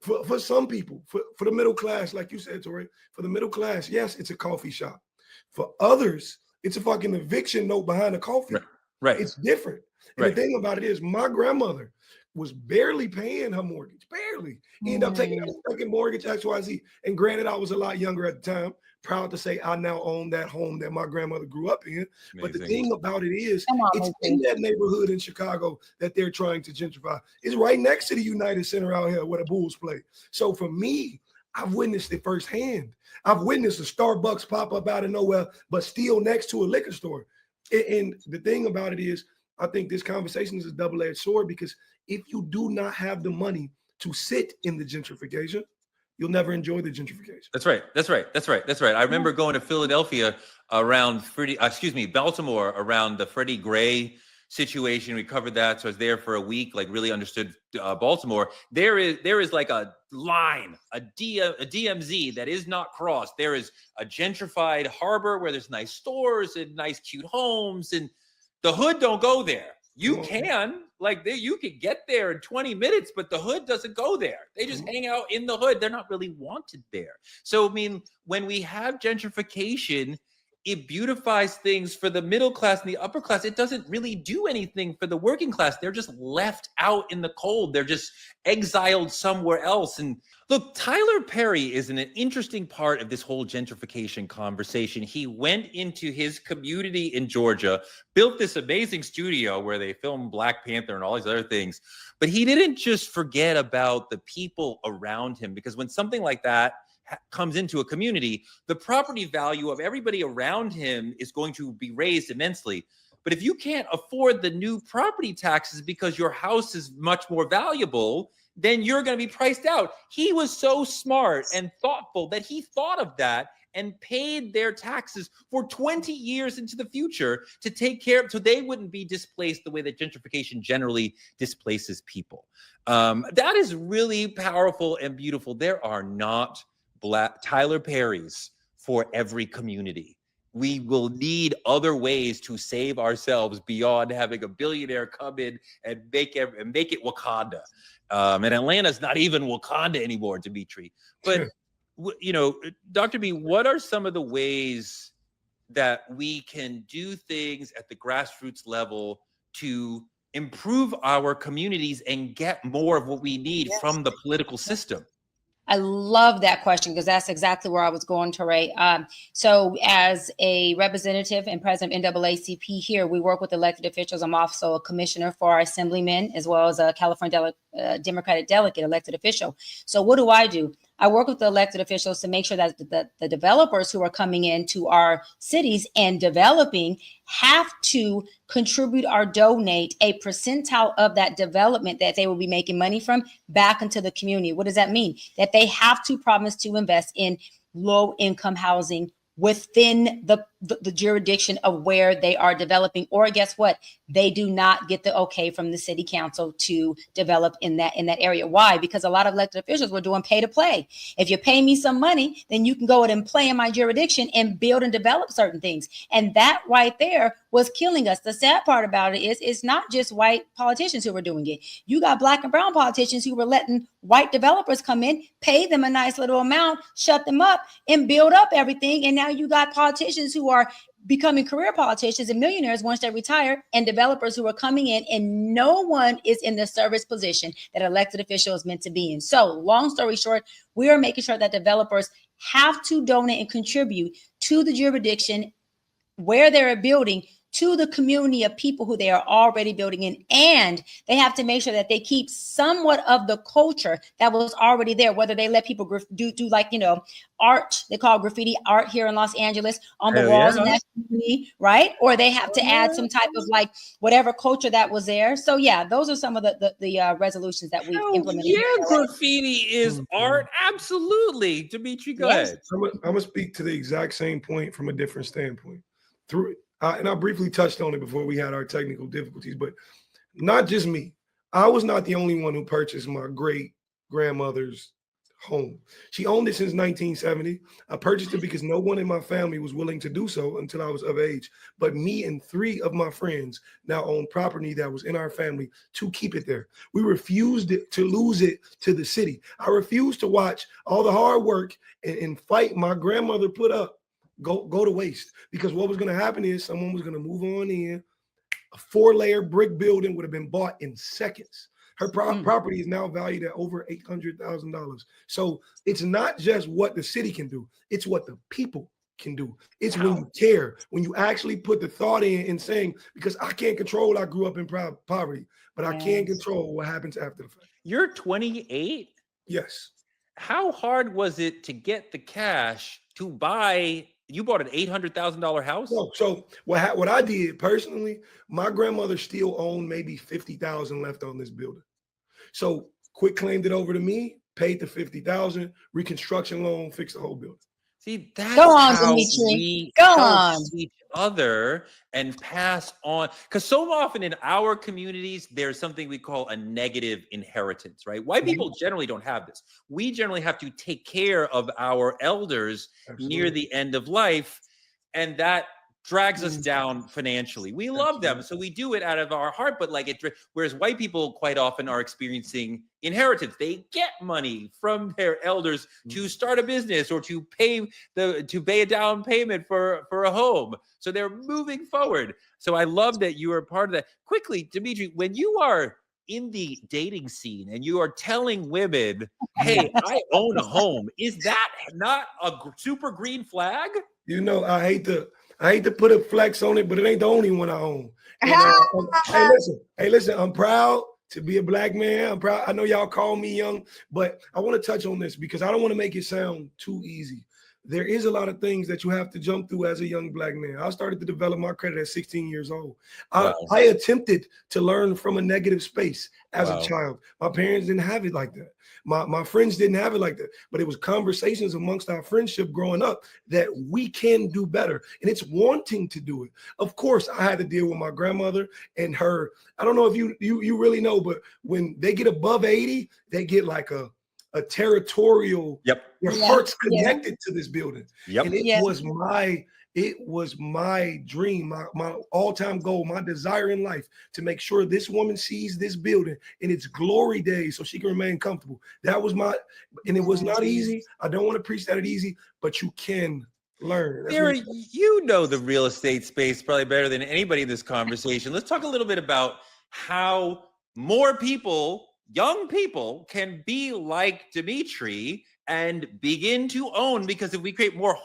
for some people, for the middle class, like you said, Tori, for the middle class, yes, it's a coffee shop. For others, it's a fucking eviction note behind a coffee. Right. It's different. And the thing about it is my grandmother was barely paying her mortgage, barely. Ended up taking out a second mortgage, XYZ. And granted, I was a lot younger at the time. Proud to say I now own that home that my grandmother grew up in. Amazing. But the thing about it is, it's in that neighborhood in Chicago that they're trying to gentrify. It's right next to the United Center out here where the Bulls play. So for me, I've witnessed it firsthand. I've witnessed a Starbucks pop up out of nowhere, but still next to a liquor store. And the thing about it is, I think this conversation is a double-edged sword because if you do not have the money to sit in the gentrification, you'll never enjoy the gentrification. That's right. I remember going to Philadelphia around Baltimore around the Freddie Gray situation. We covered that. So I was there for a week, like really understood Baltimore. There is like a line, a DMZ that is not crossed. There is a gentrified harbor where there's nice stores and nice cute homes, and the hood don't go there. You can, like, you can get there in 20 minutes, but the hood doesn't go there. They just hang out in the hood. They're not really wanted there. So, I mean, when we have gentrification, it beautifies things for the middle class and the upper class. It doesn't really do anything for the working class. They're just left out in the cold. They're just exiled somewhere else. And look, Tyler Perry is an interesting part of this whole gentrification conversation. He went into his community in Georgia, built this amazing studio where they filmed Black Panther and all these other things. But he didn't just forget about the people around him, because when something like that comes into a community, the property value of everybody around him is going to be raised immensely. But if you can't afford the new property taxes because your house is much more valuable, then you're going to be priced out. He was so smart and thoughtful that he thought of that and paid their taxes for 20 years into the future to take care of, so they wouldn't be displaced the way that gentrification generally displaces people. That is really powerful and beautiful. There are not Tyler Perry's for every community. We will need other ways to save ourselves beyond having a billionaire come in and make it Wakanda. And Atlanta's not even Wakanda anymore, Dimitri. But you know, Dr. B, what are some of the ways that we can do things at the grassroots level to improve our communities and get more of what we need from the political system? I love that question, because that's exactly where I was going, Ray. So as a representative and president of NAACP here, we work with elected officials. I'm also a commissioner for our assemblymen, as well as a California Democratic delegate elected official. So what do? I work with the elected officials to make sure that the developers who are coming into our cities and developing have to contribute or donate a percentile of that development that they will be making money from back into the community. What does that mean? That they have to promise to invest in low income housing within the jurisdiction of where they are developing, or guess what? They do not get the okay from the city council to develop in that area. Why? Because a lot of elected officials were doing pay to play. If you pay me some money, then you can go ahead and play in my jurisdiction and build and develop certain things. And that right there was killing us. The sad part about it is it's not just white politicians who were doing it. You got Black and brown politicians who were letting white developers come in, pay them a nice little amount, shut them up, and build up everything. And now you got politicians who are becoming career politicians and millionaires once they retire, and developers who are coming in, and no one is in the service position that elected official is meant to be in. So long story short, we are making sure that developers have to donate and contribute to the jurisdiction where they're building, to the community of people who they are already building in. And they have to make sure that they keep somewhat of the culture that was already there, whether they let people do like, you know, art, they call graffiti art here in Los Angeles on the walls in that community, right? Or they have to add some type of like whatever culture that was there. So yeah, those are some of the resolutions that we've implemented. Yeah, graffiti is art. Absolutely. Dimitri, go ahead. I'm gonna speak to the exact same point from a different standpoint. And I briefly touched on it before we had our technical difficulties, but not just me. I was not the only one who purchased my great grandmother's home. She owned it since 1970. I purchased it because no one in my family was willing to do so until I was of age. But me and 3 of my friends now own property that was in our family to keep it there. We refused to lose it to the city. I refused to watch all the hard work and fight my grandmother put up go to waste, because what was going to happen is someone was going to move on in. A 4-layer brick building would have been bought in seconds. Her property is now valued at over $800,000. So it's not just what the city can do, it's what the people can do. It's when you care, when you actually put the thought in saying, because I can't control, I grew up in poverty, but I can control what happens after the fact. You're 28? Yes. How hard was it to get the cash to buy? You bought an $800,000 house? No, so what I did personally, my grandmother still owned maybe $50,000 left on this building. So quick claimed it over to me, paid the $50,000, reconstruction loan, fixed the whole building. See, that's Go on, how Dimitri. we Go help on. each other and pass on. Because so often in our communities, there's something we call a negative inheritance, right? White people generally don't have this. We generally have to take care of our elders near the end of life. And that drags us down financially. We love them, so we do it out of our heart. But like whereas white people quite often are experiencing inheritance. They get money from their elders to start a business or to pay a down payment for a home. So they're moving forward. So I love that you are part of that. Quickly, Dimitri, when you are in the dating scene and you are telling women, "Hey, I own a home," is that not a super green flag? You know, I hate to put a flex on it, but it ain't the only one I own. And, hey, listen, I'm proud to be a black man. I'm proud. I know y'all call me young, but I want to touch on this because I don't want to make it sound too easy. There is a lot of things that you have to jump through as a young black man. I started to develop my credit at 16 years old. I attempted to learn from a negative space as a child. My parents didn't have it like that. My friends didn't have it like that, but it was conversations amongst our friendship growing up that we can do better. And it's wanting to do it. Of course, I had to deal with my grandmother and her. I don't know if you really know, but when they get above 80, they get like a territorial, your heart's connected to this building. And it was my dream, my all-time goal, my desire in life to make sure this woman sees this building in its glory days so she can remain comfortable. That was and it was not easy. I don't want to preach that it's easy, but you can learn. Sarah, you know the real estate space probably better than anybody in this conversation. Let's talk a little bit about how more people, young people, can be like Dimitri and begin to own, because if we create more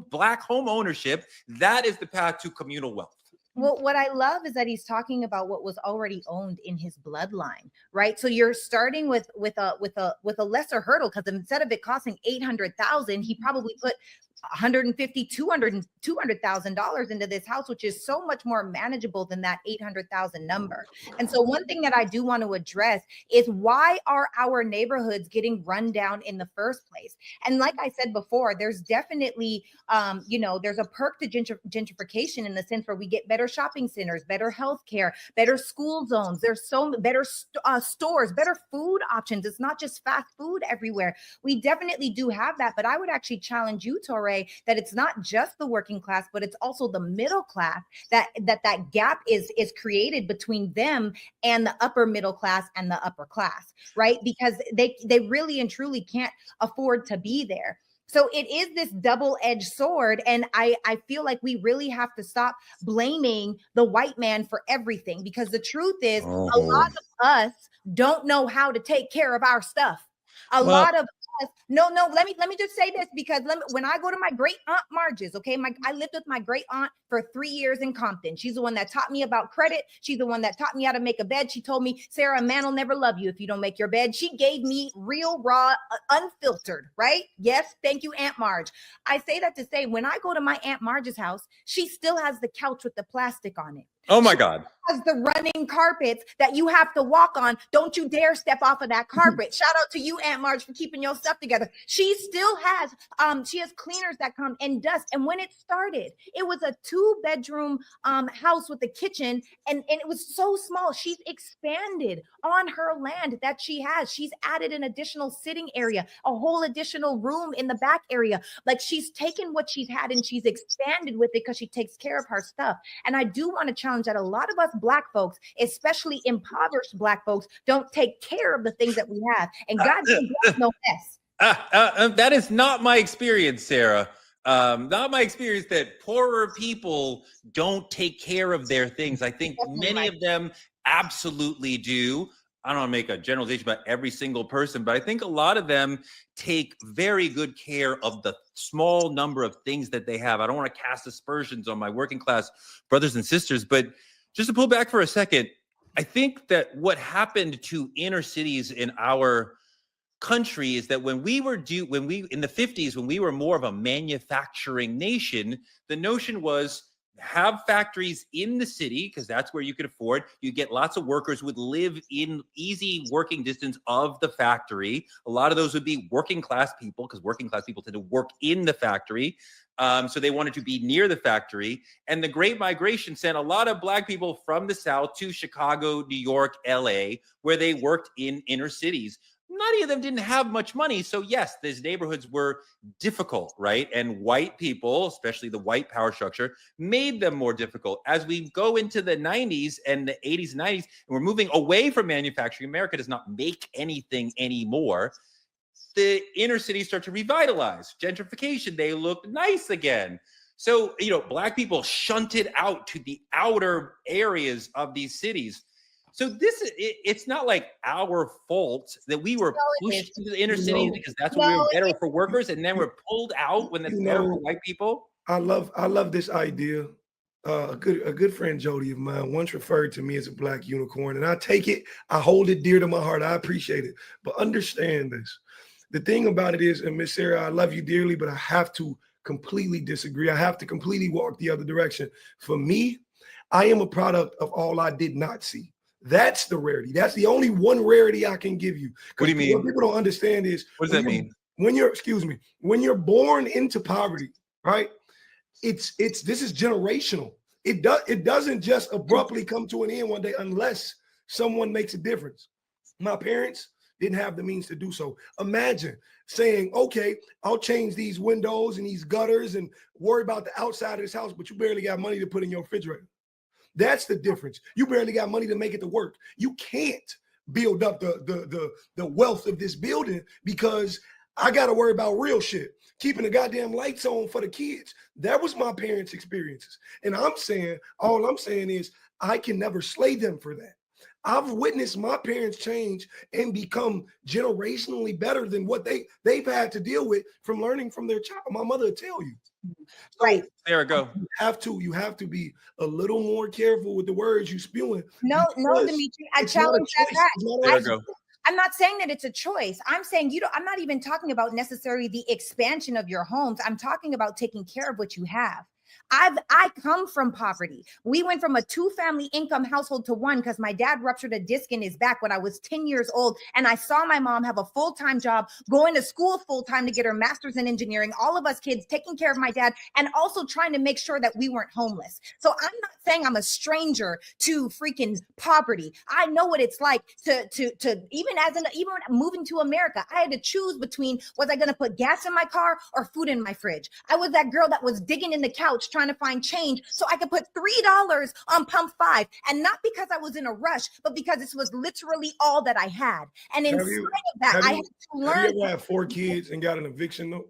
black home ownership, that is the path to communal wealth. Well, what I love is that he's talking about what was already owned in his bloodline, right? So you're starting with a lesser hurdle, because instead of it costing $800,000, he probably put $150,000-$200,000 into this house, which is so much more manageable than that 800,000 number. And so one thing that I do want to address is, why are our neighborhoods getting run down in the first place? And like I said before, there's definitely, there's a perk to gentrification in the sense where we get better shopping centers, better healthcare, better school zones. There's so better stores, better food options. It's not just fast food everywhere. We definitely do have that, but I would actually challenge you, Torre, that it's not just the working class, but it's also the middle class that gap is created between them and the upper middle class and the upper class, right? Because they really and truly can't afford to be there. So it is this double-edged sword. And I feel like we really have to stop blaming the white man for everything, because the truth is, a lot of us don't know how to take care of our stuff. A lot of No, let me just say this, because when I go to my great aunt Marge's, okay, I lived with my great aunt for 3 years in Compton. She's the one that taught me about credit. She's the one that taught me how to make a bed. She told me, Sarah, a man will never love you if you don't make your bed. She gave me real, raw, unfiltered, right? Yes, thank you, Aunt Marge. I say that to say, when I go to my Aunt Marge's house, she still has the couch with the plastic on it. Oh my God. Has the running carpets that you have to walk on. Don't you dare step off of that carpet. Shout out to you, Aunt Marge, for keeping your stuff together. She still has, she has cleaners that come and dust. And when it started, it was a 2-bedroom house with a kitchen, and it was so small. She's expanded on her land that she has. She's added an additional sitting area, a whole additional room in the back area. Like, she's taken what she's had and she's expanded with it because she takes care of her stuff. And I do want to challenge that a lot of us Black folks, especially impoverished Black folks, don't take care of the things that we have. And God bless no mess. That is not my experience, Sarah. Not my experience that poorer people don't take care of their things. I think many of them absolutely do. I don't want to make a generalization about every single person, but I think a lot of them take very good care of the small number of things that they have. I don't want to cast aspersions on my working class brothers and sisters, but just to pull back for a second, I think that what happened to inner cities in our country is that when we in the 50s, when we were more of a manufacturing nation, the notion was have factories in the city because that's where you could afford. You get lots of workers would live in easy working distance of the factory. A lot of those would be working class people because working class people tend to work in the factory. So they wanted to be near the factory. And the Great Migration sent a lot of Black people from the South to Chicago, New York, LA, where they worked in inner cities. many of them didn't have much money. So yes, these neighborhoods were difficult, right? And white people, especially the white power structure, made them more difficult. As we go into the 90s and the 80s and 90s, and we're moving away from manufacturing, America does not make anything anymore. The inner cities start to revitalize. Gentrification, they look nice again. So, Black people shunted out to the outer areas of these cities. So it's not like our fault that we were pushed into the inner cities because that's what we were better for workers, and then we're pulled out when that's better for white people. I love this idea. A good friend Jody of mine once referred to me as a Black unicorn, and I take it, I hold it dear to my heart. I appreciate it. But understand this. The thing about it is, and Miss Sarah, I love you dearly, but I have to completely disagree. I have to completely walk the other direction. For me, I am a product of all I did not see. That's the rarity. That's the only one rarity I can give you. What do you mean? What people don't understand is, what does that mean? When you're born into poverty, right? This is generational. It doesn't just abruptly come to an end one day unless someone makes a difference. My parents didn't have the means to do so. Imagine saying, okay, I'll change these windows and these gutters and worry about the outside of this house, but you barely got money to put in your refrigerator. That's the difference. You barely got money to make it to work. You can't build up the wealth of this building because I got to worry about real shit. Keeping the goddamn lights on for the kids. That was my parents' experiences. And all I'm saying is I can never slay them for that. I've witnessed my parents change and become generationally better than what they've had to deal with from learning from their child. My mother will tell you. So right. There we go. You have to be a little more careful with the words you spewing. No, Dimitri, I challenge that. I'm not saying that it's a choice. I'm saying I'm not even talking about necessarily the expansion of your homes. I'm talking about taking care of what you have. I come from poverty. We went from a 2-family income household to one because my dad ruptured a disc in his back when I was 10 years old. And I saw my mom have a full-time job, going to school full-time to get her master's in engineering, all of us kids taking care of my dad and also trying to make sure that we weren't homeless. So I'm not saying I'm a stranger to freaking poverty. I know what it's like to even moving to America, I had to choose between, was I going to put gas in my car or food in my fridge? I was that girl that was digging in the couch trying to find change so I could put $3 on pump 5, and not because I was in a rush, but because this was literally all that I had. And in spite of that, I had to learn. Have you ever had 4 kids and got an eviction note?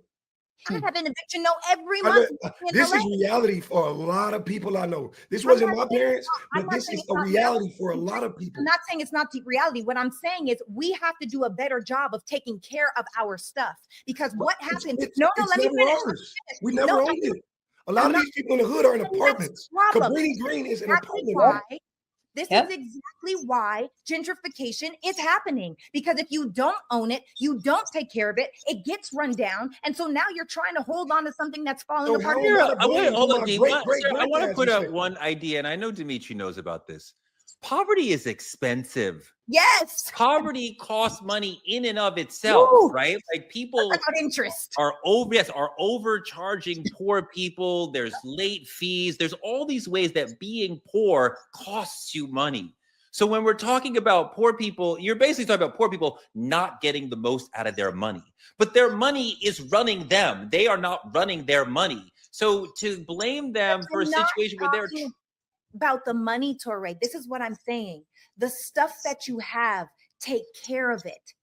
I have an eviction note every month. This is reality for a lot of people I know. This wasn't my parents, but this is a reality for a lot of people. I'm not saying it's not the reality. What I'm saying is we have to do a better job of taking care of our stuff, because what happens? Let me finish. We never owned it. A lot of these people in the hood are in apartments. Cabrini Green is an apartment. This is exactly why gentrification is happening. Because if you don't own it, you don't take care of it, it gets run down. And so now you're trying to hold on to something that's falling apart. I want to put out one idea, and I know Dimitri knows about this. Poverty is expensive. Yes. Poverty costs money in and of itself, right? Like people are overcharging poor people. There's late fees. There's all these ways that being poor costs you money. So when we're talking about poor people, you're basically talking about poor people not getting the most out of their money. But their money is running them. They are not running their money. So to blame them for a situation where they're about the money, Torre. This is what I'm saying. The stuff that you have, take care of it.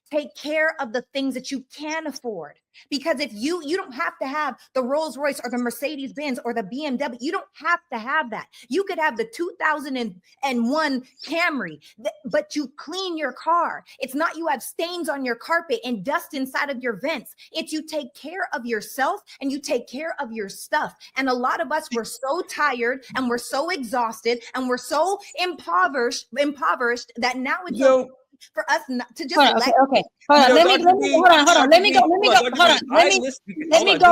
Take care of the things that you can afford. Because if you don't have to have the Rolls Royce or the Mercedes Benz or the BMW. You don't have to have that. You could have the 2001 Camry, but you clean your car. It's not you have stains on your carpet and dust inside of your vents. It's you take care of yourself and you take care of your stuff. And a lot of us, we're so tired and we're so exhausted and we're so impoverished that now it's for us not to just hold on. Let me go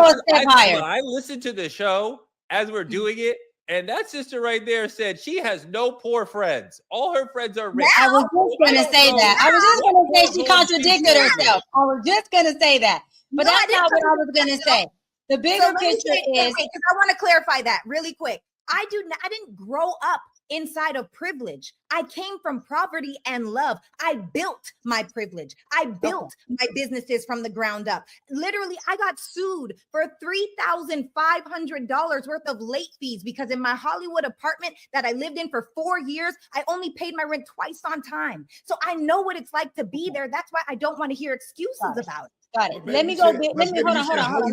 a step higher. I listened to the show as we're doing it, and that sister right there said she has no poor friends. All her friends are rich. I was just going to say that. I was just going to say she contradicted herself. I was just going to say that. But that's not what I was going to say. The bigger picture is, because I want to clarify that really quick. I didn't grow up inside of privilege. I came from poverty and love. I built my privilege. I built my businesses from the ground up. Literally, I got sued for $3,500 worth of late fees because in my Hollywood apartment that I lived in for 4 years, I only paid my rent twice on time. So I know what it's like to be there. That's why I don't want to hear excuses about it. Got it. Let me go. Hold on.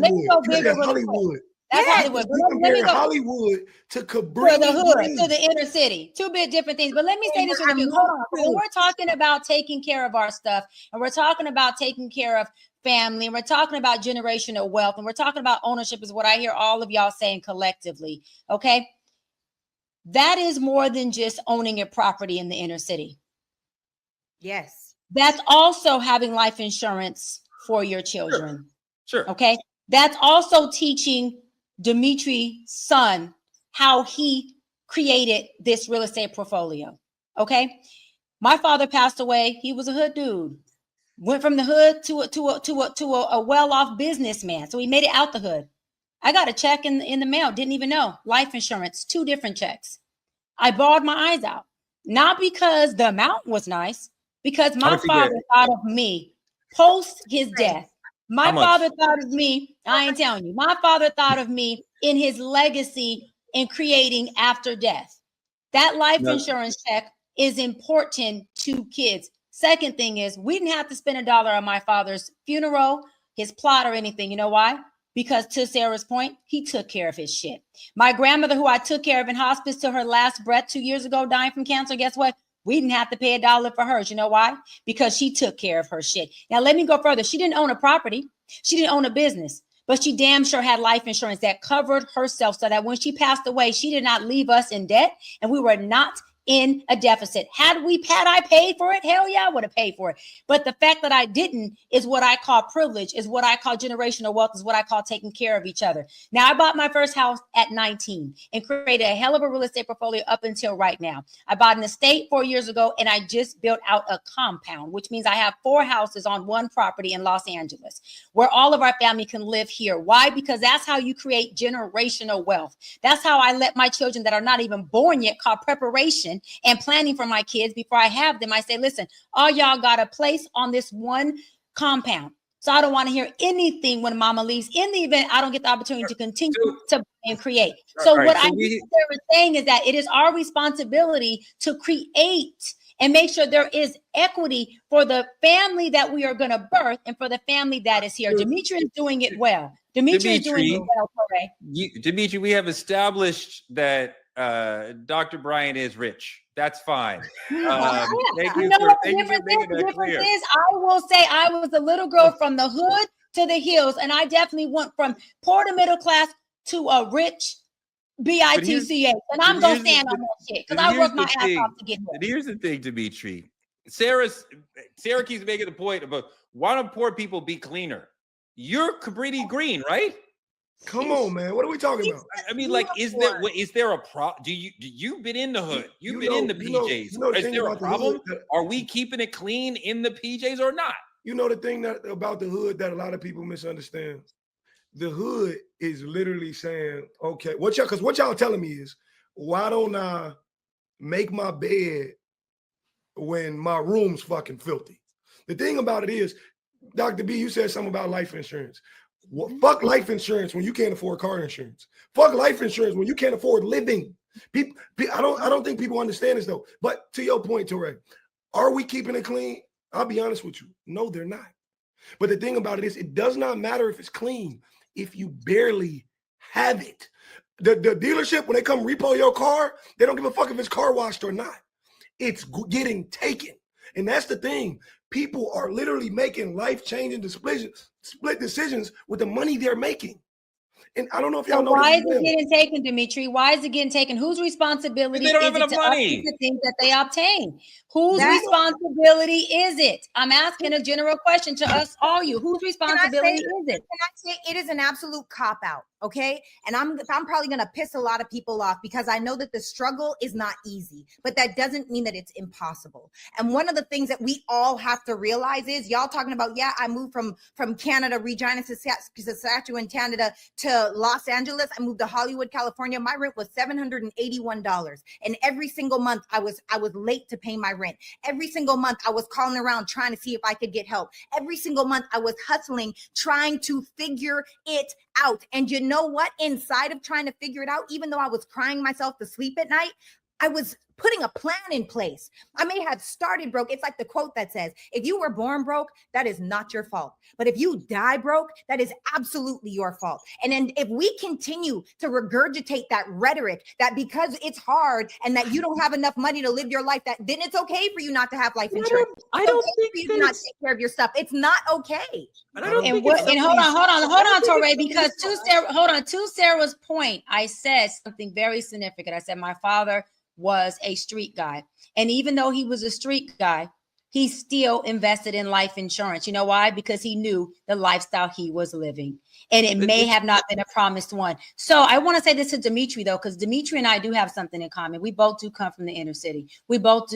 Let me go bigger really quick. That's Hollywood. Let me go. Hollywood to the hood, to the inner city. Two bit different things. But let me say this really quick. Hold on. When we're talking about taking care of our stuff, and we're talking about taking care of family, and we're talking about generational wealth, and we're talking about ownership, is what I hear all of y'all saying collectively. Okay. That is more than just owning your property in the inner city. Yes. That's also having life insurance for your children. Sure. Okay. That's also teaching Dimitri's son how he created this real estate portfolio. Okay. My father passed away. He was a hood dude. Went from the hood to a well-off businessman. So he made it out the hood. I got a check in the mail. Didn't even know. Life insurance, 2 different checks. I bawled my eyes out. Not because the amount was nice, because my father thought of me post his death. My father thought of me. I ain't telling you. My father thought of me in his legacy in creating after death. That life insurance check is important to kids. Second thing is, we didn't have to spend $1 on my father's funeral, his plot, or anything. You know why? Because to Sarah's point, he took care of his shit. My grandmother, who I took care of in hospice till her last breath 2 years ago, dying from cancer, guess what? We didn't have to pay $1 for hers. You know why? Because she took care of her shit. Now, let me go further. She didn't own a property. She didn't own a business, but she damn sure had life insurance that covered herself so that when she passed away, she did not leave us in debt and we were not in a deficit. Had I paid for it? Hell yeah, I would have paid for it. But the fact that I didn't is what I call privilege, is what I call generational wealth, is what I call taking care of each other. Now, I bought my first house at 19 and created a hell of a real estate portfolio up until right now. I bought an estate 4 years ago and I just built out a compound, which means I have 4 houses on one property in Los Angeles where all of our family can live here. Why? Because that's how you create generational wealth. That's how I let my children that are not even born yet, called preparation and planning for my kids before I have them. I say, listen, all y'all got a place on this one compound. So I don't want to hear anything when mama leaves, in the event I don't get the opportunity to continue to and create. So what I was saying is that it is our responsibility to create and make sure there is equity for the family that we are going to birth and for the family that is here. Dimitri is doing it well. Dimitri is doing it well, Corey. Dimitri, we have established that Dr. Brian is rich. That's fine. Thank you for making that clear. I will say I was a little girl from the hood to the hills, and I definitely went from poor to middle class to a rich BITCH. And I'm going to stand on that shit because I worked my ass off to get here. Here's the thing, Dimitri. Sarah keeps making the point about why don't poor people be cleaner? You're pretty green, right? Come on, man. What are we talking about? I mean, like, is there a problem? Do you've been in the hood? You've been in the PJs. Is there a problem? Are we keeping it clean in the PJs or not? You know the thing about the hood that a lot of people misunderstand. The hood is literally saying, okay, what y'all telling me is, why don't I make my bed when my room's fucking filthy? The thing about it is, Dr. B, you said something about life insurance. Well, fuck life insurance when you can't afford car insurance. Fuck life insurance when you can't afford living. People, I don't think people understand this though. But to your point, Torre, are we keeping it clean? I'll be honest with you. No, they're not. But the thing about it is, it does not matter if it's clean if you barely have it. The dealership, when they come repo your car, they don't give a fuck if it's car washed or not. It's getting taken. And that's the thing. People are literally making life-changing split decisions with the money they're making. And I don't know if y'all know. Why is it getting taken, Dimitri? Why is it getting taken? Whose responsibility is it to upkeep the things that they obtain? Whose responsibility is it? I'm asking a general question to us all. Whose responsibility is it? Can I say it is an absolute cop-out? Okay. And I'm probably going to piss a lot of people off because I know that the struggle is not easy, but that doesn't mean that it's impossible. And one of the things that we all have to realize is y'all talking about, I moved from Canada, Regina, Saskatchewan, Canada to to Los Angeles. I moved to Hollywood, California. My rent was $781. And every single month I was late to pay my rent. Every single month I was calling around trying to see if I could get help. Every single month I was hustling, trying to figure it out. And you know what? Inside of trying to figure it out, even though I was crying myself to sleep at night, I was putting a plan in place. I may have started broke. It's like the quote that says, if you were born broke, that is not your fault. But if you die broke, that is absolutely your fault. And then if we continue to regurgitate that rhetoric that because it's hard and that you don't have enough money to live your life, that then it's okay for you not to have life insurance. I don't think for you to not take care of your stuff. It's not okay. And hold on, Torre, because to Sarah's point, I said something very significant. I said my father was a street guy. And even though he was a street guy, he still invested in life insurance. You know why? Because he knew the lifestyle he was living. And it may have not been a promised one. So I want to say this to Dimitri, though, because Dimitri and I do have something in common. We both do come from the inner city. We both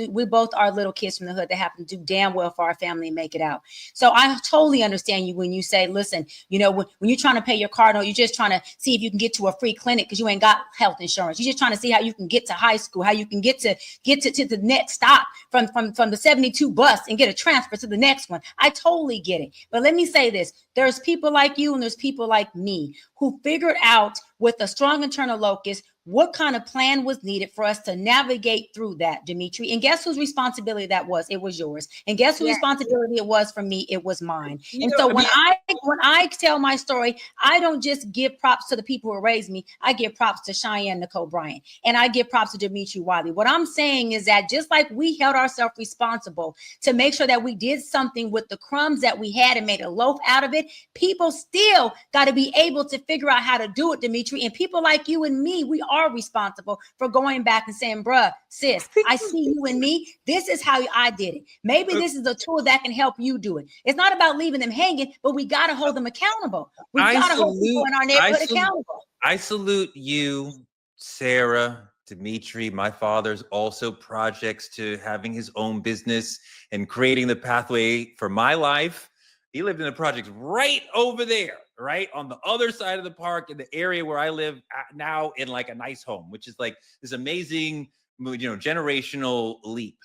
are little kids from the hood that happen to do damn well for our family and make it out. So I totally understand you when you say, listen, you know, when you're trying to pay your car note, you're just trying to see if you can get to a free clinic because you ain't got health insurance. You're just trying to see how you can get to high school, how you can get to the next stop from the 72 bus and get a transfer to the next one. I totally get it. But let me say this. There's people like you and there's people like me who figured out with a strong internal locus what kind of plan was needed for us to navigate through that, Dimitri. And guess whose responsibility that was? It was yours. And guess whose responsibility it was for me? It was mine. When I tell my story, I don't just give props to the people who raised me. I give props to Cheyenne Nicole Bryant, and I give props to Dimitri Wiley. What I'm saying is that just like we held ourselves responsible to make sure that we did something with the crumbs that we had and made a loaf out of it, people still got to be able to figure out how to do it, Dimitri. And people like you and me, we are responsible for going back and saying, bruh, sis, I see you and me. This is how I did it. Maybe this is a tool that can help you do it. It's not about leaving them hanging, but we got to hold them accountable. We got to hold people in our neighborhood accountable. I salute you, Sarah, Dimitri. My father's also projects to having his own business and creating the pathway for my life. He lived in the projects right over there, right on the other side of the park in the area where I live now in like a nice home, which is like this amazing, generational leap.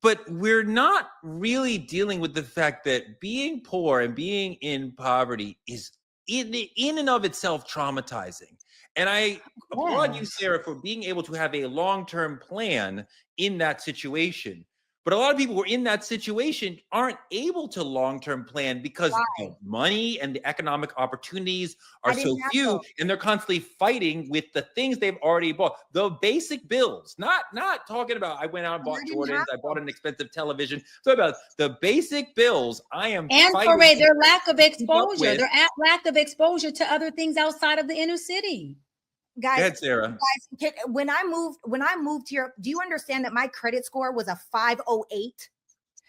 But we're not really dealing with the fact that being poor and being in poverty is in and of itself traumatizing. And I applaud you, Sarah, for being able to have a long-term plan in that situation. But a lot of people who are in that situation aren't able to long-term plan because the money and the economic opportunities are so few, and they're constantly fighting with the things they've already bought. The basic bills, not talking about I went out and bought Jordans, I bought an expensive television. So about the basic bills, and for their lack of exposure, lack of exposure to other things outside of the inner city. Guys, go ahead, Sarah. Guys, when I moved here, do you understand that my credit score was a 508?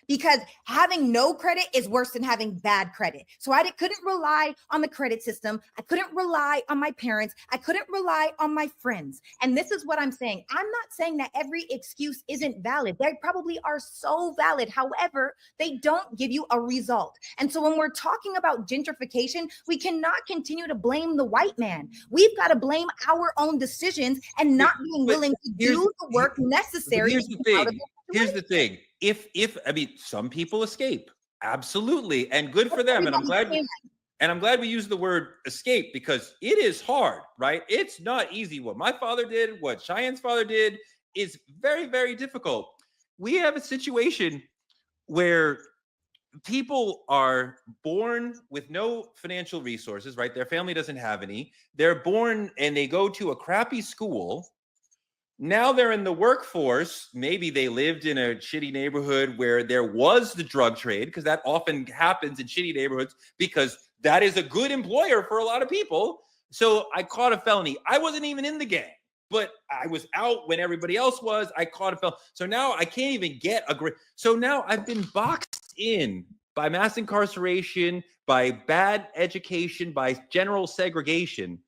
Because having no credit is worse than having bad credit. So I couldn't rely on the credit system. I couldn't rely on my parents. I couldn't rely on my friends. And this is what I'm saying. I'm not saying that every excuse isn't valid. They probably are so valid. However, they don't give you a result. And so when we're talking about gentrification, we cannot continue to blame the white man. We've got to blame our own decisions and not being willing to do the work necessary. Here's the thing. If some people escape, absolutely, and good for them. And I'm glad we use the word escape because it is hard, right? It's not easy. What my father did, what Cheyenne's father did, is very, very difficult. We have a situation where people are born with no financial resources, right? Their family doesn't have any. They're born and they go to a crappy school. Now they're in the workforce. Maybe they lived in a shitty neighborhood where there was the drug trade, because that often happens in shitty neighborhoods because that is a good employer for a lot of people. So I caught a felony. I wasn't even in the gang, but I was out when everybody else was. I caught a felony. So now I can't even get a great. So now I've been boxed in by mass incarceration, by bad education, by general segregation.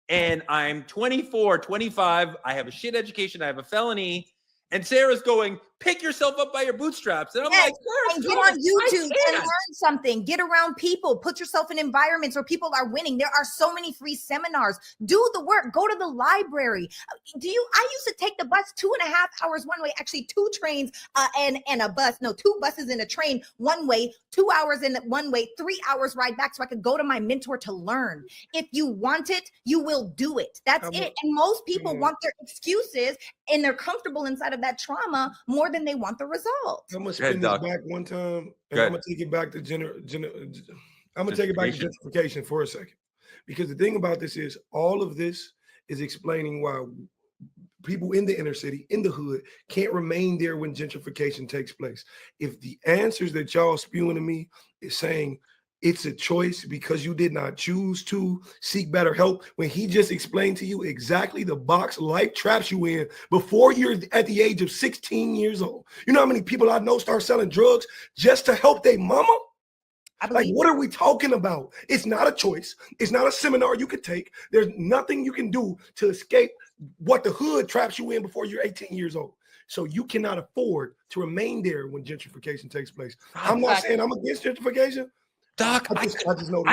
And I'm 24, 25. I have a shit education. I have a felony. And Sarah's going, pick yourself up by your bootstraps. And I'm Yes, like, and get on YouTube and learn something. Get around people. Put yourself in environments where people are winning. There are so many free seminars. Do the work. Go to the library. I used to take the bus 2.5 hours one way, actually 2 trains and a bus. No, 2 buses and a train one way, 2 hours in one way, 3 hours ride back so I could go to my mentor to learn. If you want it, you will do it. That's it. And most people want their excuses and they're comfortable inside of that trauma more than they want the result. I'm gonna spin this back one time, and I'm gonna take it back to gentrification for a second, because the thing about this is all of this is explaining why people in the inner city, in the hood, can't remain there when gentrification takes place. If the answers that y'all spewing to me is saying it's a choice because you did not choose to seek better help, when he just explained to you exactly the box life traps you in before you're at the age of 16 years old. You know how many people I know start selling drugs just to help their mama? Like, what are we talking about? It's not a choice. It's not a seminar you could take. There's nothing you can do to escape what the hood traps you in before you're 18 years old. So you cannot afford to remain there when gentrification takes place. I'm not saying I'm against gentrification. Doc, I just know.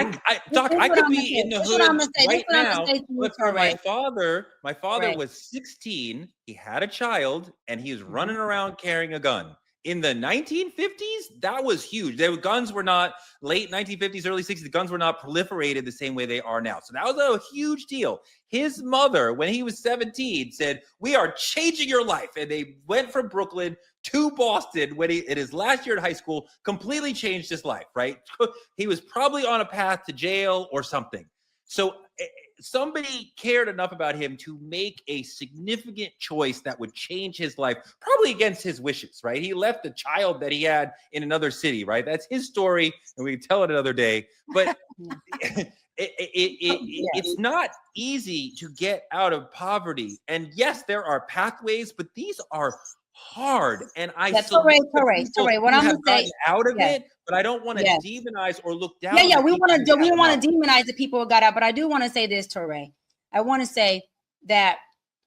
Doc, I could be in the hood right now. But for my father was 16. He had a child, and he was running around carrying a gun. In the 1950s, that was huge. Guns were not late 1950s, early 60s. Guns were not proliferated the same way they are now. So that was a huge deal. His mother, when he was 17, said, "We are changing your life." And they went from Brooklyn to Boston when in his last year at high school, completely changed his life, right? He was probably on a path to jail or something. So somebody cared enough about him to make a significant choice that would change his life, probably against his wishes, right? He left the child that he had in another city, right? That's his story, and we can tell it another day. But it's not easy to get out of poverty. And yes, there are pathways, but these are hard. And I Touré, what I'm gonna say out of it, but I don't want to demonize or look down. We want to demonize the people who got out, but I do want to say this, Touré. I want to say that,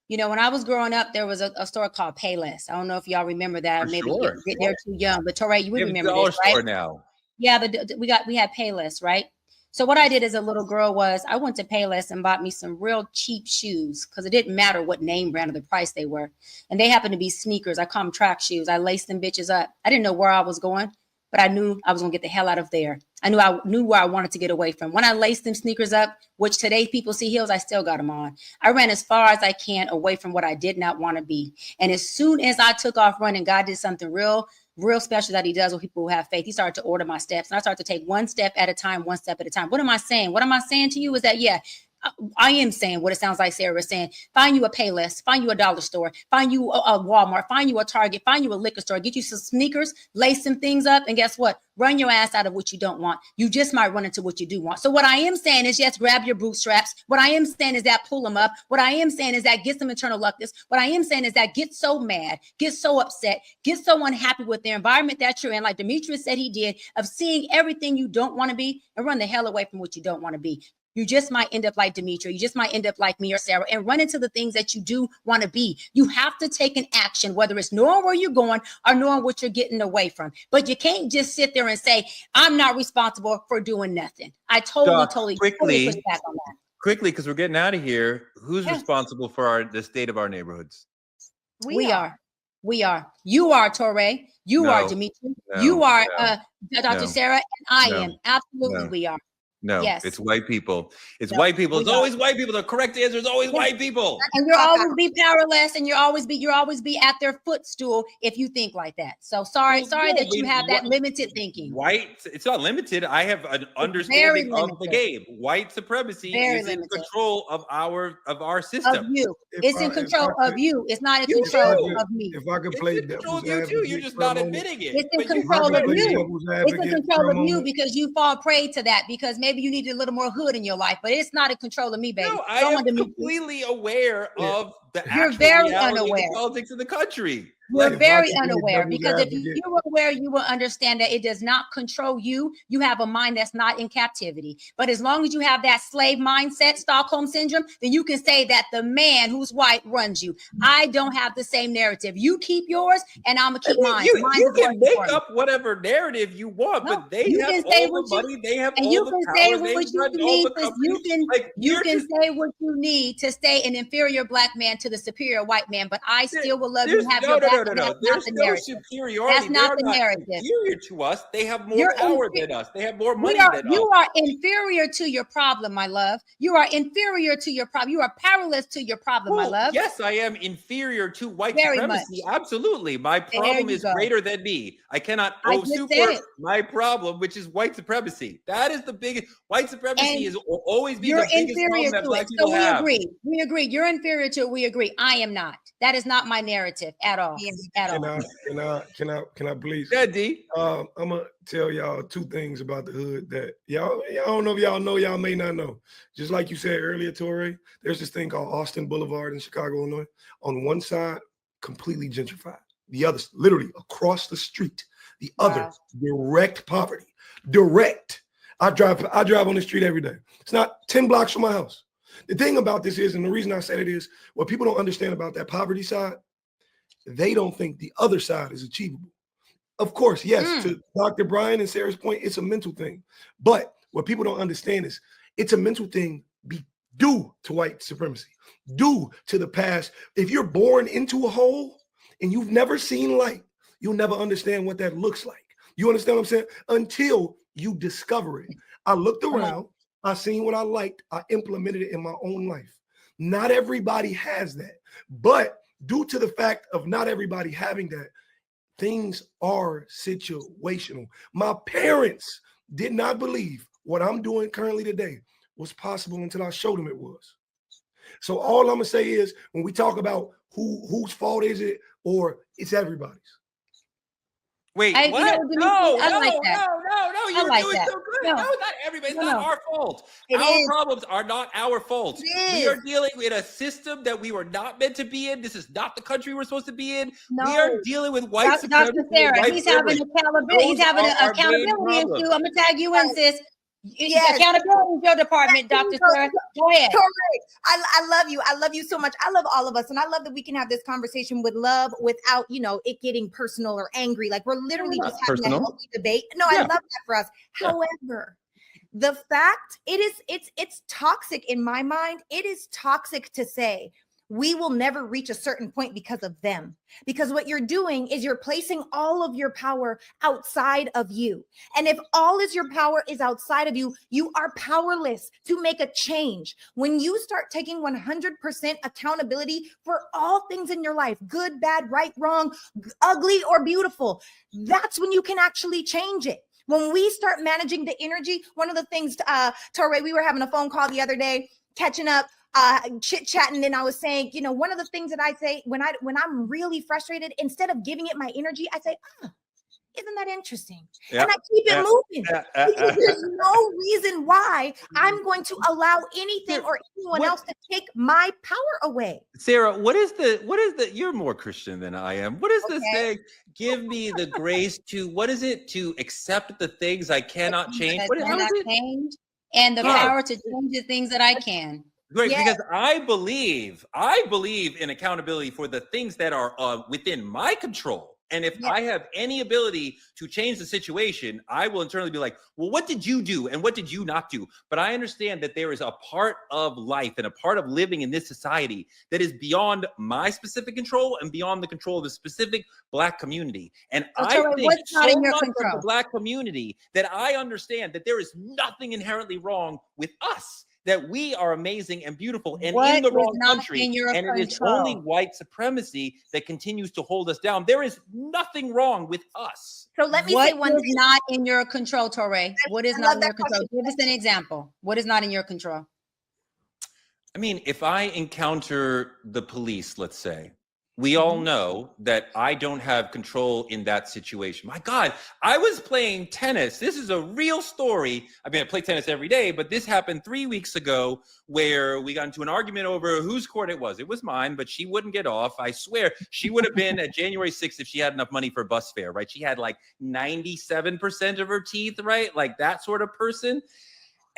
you know, when I was growing up, there was a store called Payless. I don't know if y'all remember that. For maybe sure. they're too young, but Touré, you would remember this, right? Now. Yeah, we had Payless, right? So what I did as a little girl was I went to Payless and bought me some real cheap shoes because it didn't matter what name brand or the price they were. And they happened to be sneakers. I call them track shoes. I laced them bitches up. I didn't know where I was going, but I knew I was going to get the hell out of there. I knew where I wanted to get away from. When I laced them sneakers up, which today people see heels, I still got them on. I ran as far as I can away from what I did not want to be. And as soon as I took off running, God did something real special that he does with people who have faith. He started to order my steps, and I started to take one step at a time. What am I saying? What am I saying to you is that, I am saying what it sounds like Sarah is saying. Find you a Payless, find you a dollar store, find you a Walmart, find you a Target, find you a liquor store, get you some sneakers, lace some things up, and guess what? Run your ass out of what you don't want. You just might run into what you do want. So what I am saying is, yes, grab your bootstraps. What I am saying is that pull them up. What I am saying is that get some internal luckus. What I am saying is that get so mad, get so upset, get so unhappy with the environment that you're in, like Demetrius said he did, of seeing everything you don't want to be, and run the hell away from what you don't want to be. You just might end up like Demetria. You just might end up like me or Sarah and run into the things that you do want to be. You have to take an action, whether it's knowing where you're going or knowing what you're getting away from. But you can't just sit there and say, I'm not responsible for doing nothing. I totally push back on that. Quickly, because we're getting out of here. Who's responsible for the state of our neighborhoods? We are. You are, Touré. You are, Demetria. You are, Dr. Sarah, and I am. Absolutely, we are. No, it's white people. It's white people. It's always white people. The correct answer is always white people. And you'll always be powerless, and you'll always be at their footstool if you think like that. So sorry that you have that limited thinking. White, it's not limited. I have an understanding of the game. White supremacy is in control of our system. Of you. It's in control of you. It's not in control of me. If I could play devil's advocate, you too. You're just not admitting it. It's in control of you. It's in control of you because you fall prey to that, because maybe you need a little more hood in your life, but it's not in control of me, baby. No, I am completely aware of the You're very unaware. Of the politics of the country. You're If I very could play unaware, devil's because if advocate- you were aware, you will understand that it does not control you. You have a mind that's not in captivity. But as long as you have that slave mindset, Stockholm syndrome, then you can say that the man who's white runs you. I don't have the same narrative. You keep yours, and I'm gonna keep mine. You Mine can is more make important. up whatever narrative you want, No, but they you have can say all the what you- money, they have and all you the can power, say they what you run all need the to, companies. you you're can just- say what you need to stay an inferior black man to the superior white man, but I still will love you There's and have no, your no, back. no, no, And no. that's not There's the no narrative. superiority. That's not they the are not narrative. inferior to us. They have more You're power infe- than us. They have more We money are, than you us. are inferior to your problem, my love. You are inferior to your problem. You are powerless to your problem, my Well, love. yes, I am inferior to white Very supremacy. much. Absolutely. My problem you is go. greater than me. I cannot I just said super it. my problem, which is white supremacy. That is the biggest. White supremacy And is always be You're the biggest inferior problem that to black it. people So we have. agree. We agree. You're inferior to it. We agree. I am not. That is not my narrative at all. At all. Can I please? Yeah, D. I'm gonna tell y'all two things about the hood that y'all don't know if y'all know, y'all may not know. Just like you said earlier, Torre, there's this thing called Austin Boulevard in Chicago, Illinois. On one side, completely gentrified. The other, literally across the street. The other, direct poverty. Direct. I drive on the street every day. It's not 10 blocks from my house. The thing about this is, and the reason I said it is, what people don't understand about that poverty side, they don't think the other side is achievable. Of course, yes, to Dr. Brian and Sarah's point, it's a mental thing. But what people don't understand is it's a mental thing due to white supremacy, due to the past. If you're born into a hole and you've never seen light, you'll never understand what that looks like. You understand what I'm saying? Until you discover it. I looked around, I seen what I liked, I implemented it in my own life. Not everybody has that. But due to the fact of not everybody having that, things are situational. My parents did not believe what I'm doing currently today was possible until I showed them it was. So all I'm gonna say is, when we talk about whose fault is it, or it's everybody's. Wait, I what? like that. No, I you're like doing that. so good. No. No, not everybody. It's not our fault. It Our is. problems are not our fault. It We is. are dealing with a system that we were not meant to be in. This is not the country we're supposed to be in. No. We are dealing with white supremacy. Dr. Sarah, white he's having privilege. accountability. He's Those having are an our main accountability issue. problems. I'm gonna tag you in, sis. Yes. Accountability is your department, Dr. Sarah. Go ahead. Correct. I love you. I love you so much. I love all of us. And I love that we can have this conversation with love without, it getting personal or angry. Like, we're literally just having a healthy debate. No, I love that for us. Yeah. However, the fact it's toxic in my mind. It is toxic to say we will never reach a certain point because of them. Because what you're doing is you're placing all of your power outside of you. And if all is your power is outside of you, you are powerless to make a change. When you start taking 100% accountability for all things in your life, good, bad, right, wrong, ugly, or beautiful, that's when you can actually change it. When we start managing the energy, one of the things, Torre, we were having a phone call the other day, catching up, chit-chatting, and I was saying, one of the things that I say when I'm really frustrated, instead of giving it my energy, I say, isn't that interesting? And I keep it moving. Because there's no reason why I'm going to allow anything or anyone else to take my power away. Sarah, what is the, you're more Christian than I am. What is this thing? Give me the grace to, what is it? To accept the things I cannot change. What is it? And the power to change the things that I can. Great, because I believe in accountability for the things that are within my control. And if I have any ability to change the situation, I will internally be like, well, what did you do? And what did you not do? But I understand that there is a part of life and a part of living in this society that is beyond my specific control and beyond the control of the specific Black community. And I think so much of the Black community that I understand that there is nothing inherently wrong with us, that we are amazing and beautiful and in the wrong country. And it is only white supremacy that continues to hold us down. There is nothing wrong with us. So let me say one thing. What is not in your control, Torre? What is not in your control? Give us an example. What is not in your control? I mean, if I encounter the police, let's say, we all know that I don't have control in that situation. My God, I was playing tennis. This is a real story. I mean, I play tennis every day, but this happened 3 weeks ago where we got into an argument over whose court it was. It was mine, but she wouldn't get off. I swear she would have been at January 6th if she had enough money for bus fare, right? She had like 97% of her teeth, right? Like that sort of person.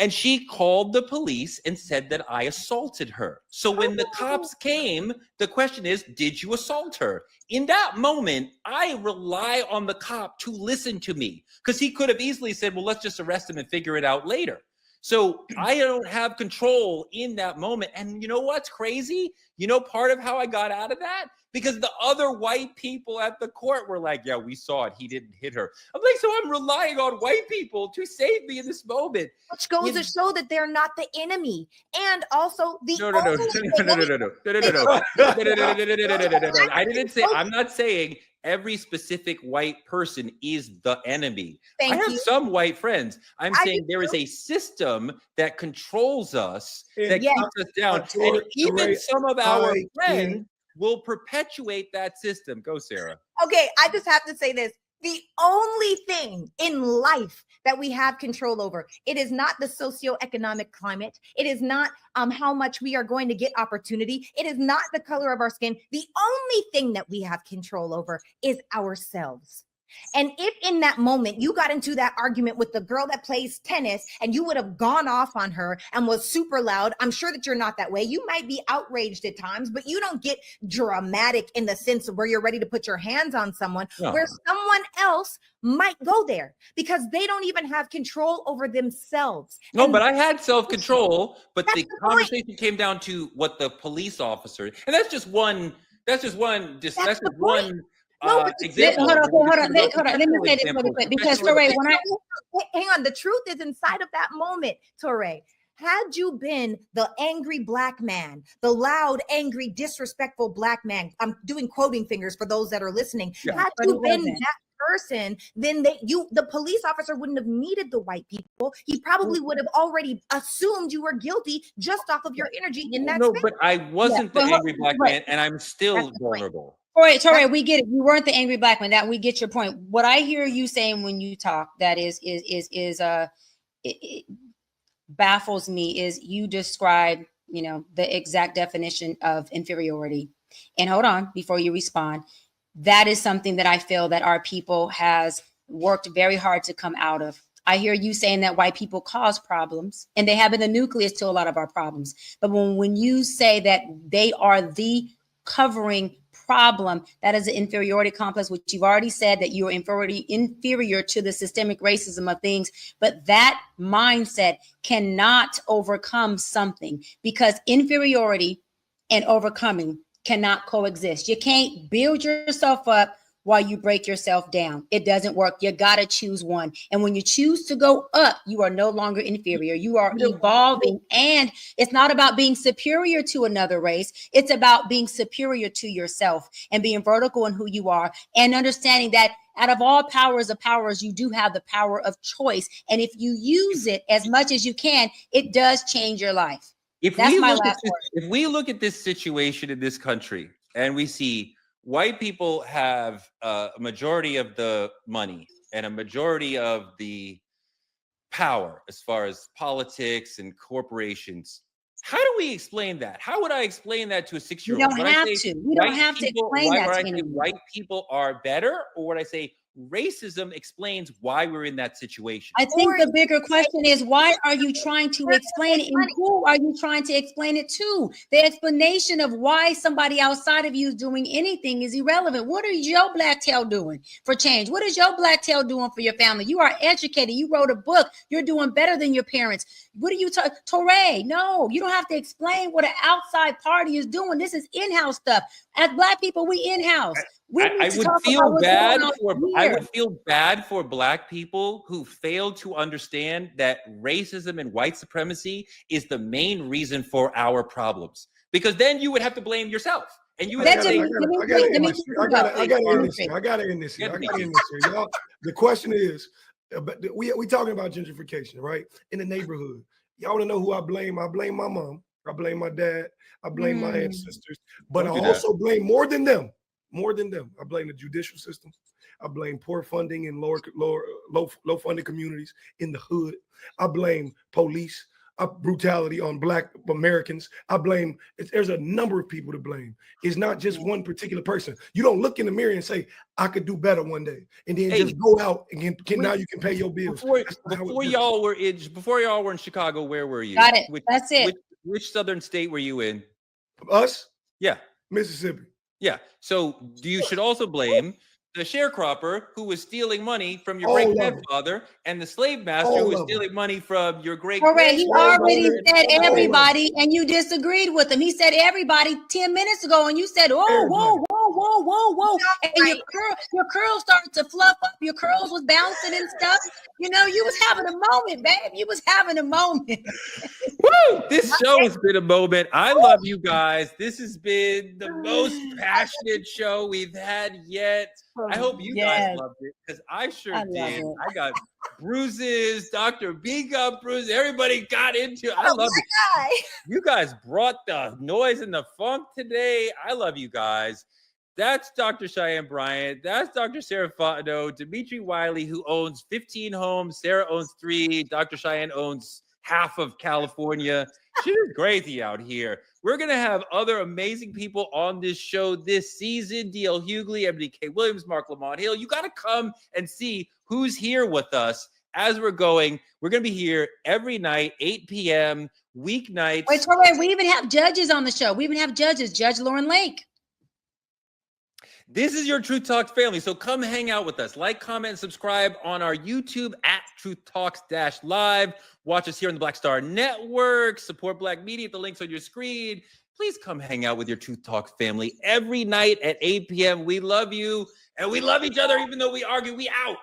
And she called the police and said that I assaulted her. So when the cops came, the question is, did you assault her? In that moment, I rely on the cop to listen to me because he could have easily said, well, let's just arrest him and figure it out later. So I don't have control in that moment. And you know what's crazy? You know, part of how I got out of that? Because the other white people at the court were like, yeah, we saw it. He didn't hit her. I'm like, so I'm relying on white people to save me in this moment. Which goes to show that they're not the enemy. And also the No. I didn't say, I'm not saying every specific white person is the enemy. I have some white friends. I'm saying there is a system that controls us, that keeps us down. And even some of our friends will perpetuate that system. Go, Sarah. Okay, I just have to say this. The only thing in life that we have control over, it is not the socioeconomic climate. It is not how much we are going to get opportunity. It is not the color of our skin. The only thing that we have control over is ourselves. And if in that moment you got into that argument with the girl that plays tennis and you would have gone off on her and was super loud, I'm sure that you're not that way. You might be outraged at times, but you don't get dramatic in the sense of where you're ready to put your hands on someone, where someone else might go there because they don't even have control over themselves. No, but I had self-control, but the conversation came down to what the police officer, and that's just one. No, but hold on. Let me say this really quick because Touré, hang on, the truth is inside of that moment, Touré. Had you been the angry black man, the loud, angry, disrespectful black man, I'm doing quoting fingers for those that are listening. Had you been that person, then the police officer wouldn't have needed the white people. He probably would have already assumed you were guilty just off of your energy in that space. But I wasn't the angry black man, and I'm still vulnerable. Touré, we get it. You weren't the angry black man. That we get your point. What I hear you saying when you talk, that it baffles me is you describe, the exact definition of inferiority. And hold on, before you respond, that is something that I feel that our people has worked very hard to come out of. I hear you saying that white people cause problems and they have been the nucleus to a lot of our problems. But when you say that they are the covering problem, that is an inferiority complex, which you've already said that you're inferior to the systemic racism of things. But that mindset cannot overcome something because inferiority and overcoming cannot coexist. You can't build yourself up while you break yourself down. It doesn't work. You got to choose one. And when you choose to go up, you are no longer inferior. You are evolving. And it's not about being superior to another race. It's about being superior to yourself and being vertical in who you are and understanding that out of all powers of powers, you do have the power of choice. And if you use it as much as you can, it does change your life. If we look at this situation in this country and we see white people have a majority of the money and a majority of the power as far as politics and corporations, how do we explain that? How would I explain that to a 6-year-old? We don't have to. We don't have to explain that to anyone. White people are better, or would I say racism explains why we're in that situation? I think the bigger question is, why are you trying to explain it, and who are you trying to explain it to? The explanation of why somebody outside of you is doing anything is irrelevant. What is your black tail doing for change? What is your black tail doing for your family? You are educated. You wrote a book. You're doing better than your parents. What are you talking? Touré, no, you don't have to explain what an outside party is doing. This is in-house stuff. As black people, we in-house. I would feel bad for black people who fail to understand that racism and white supremacy is the main reason for our problems. Because then you would have to blame yourself. And you would have to say, I got to end this here. Y'all, the question is, we talking about gentrification, right? In the neighborhood. Y'all want to know who I blame? I blame my mom, I blame my dad. I blame my ancestors. But Don't I do also blame more than them. I blame the judicial system. I blame poor funding in low funded communities in the hood. I blame police. Brutality on Black Americans. I blame. There's a number of people to blame. It's not just one particular person. You don't look in the mirror and say, "I could do better one day," and then just go out and now you can pay your bills. Before y'all were in Chicago, where were you? Got it. That's it. Which southern state were you in? Us? Yeah, Mississippi. Yeah. So you should also blame the sharecropper who was stealing money from your great grandfather and the slave master who was stealing money from your great grandfather. He already said everybody, and you disagreed with him. He said everybody 10 minutes ago, and you said, "Oh, whoa," and your curls started to fluff up. Your curls was bouncing and stuff. You know, you was having a moment, babe. You was having a moment. Woo! This show has been a moment. I love you guys. This has been the most passionate show we've had yet. I hope you guys loved it because I sure did. I got bruises. Dr. B got bruises. Everybody got into it. I love it. You guys brought the noise and the funk today. I love you guys. That's Dr. Cheyenne Bryant. That's Dr. Sarah Fontenot. Dimitri Wiley, who owns 15 homes. Sarah owns 3. Dr. Cheyenne owns half of California. She's crazy out here. We're going to have other amazing people on this show this season. D.L. Hughley, Ebony K. Williams, Mark Lamont Hill. You got to come and see who's here with us as we're going. We're going to be here every night, 8 p.m., weeknights. Wait, we even have judges on the show. We even have judges, Judge Lauren Lake. This is your Truth Talks family, so come hang out with us. Like, comment, and subscribe on our YouTube at TruthTalks-Live. Watch us here on the Black Star Network. Support Black media at the links on your screen. Please come hang out with your Truth Talks family every night at 8 p.m. We love you, and we love each other even though we argue. We out.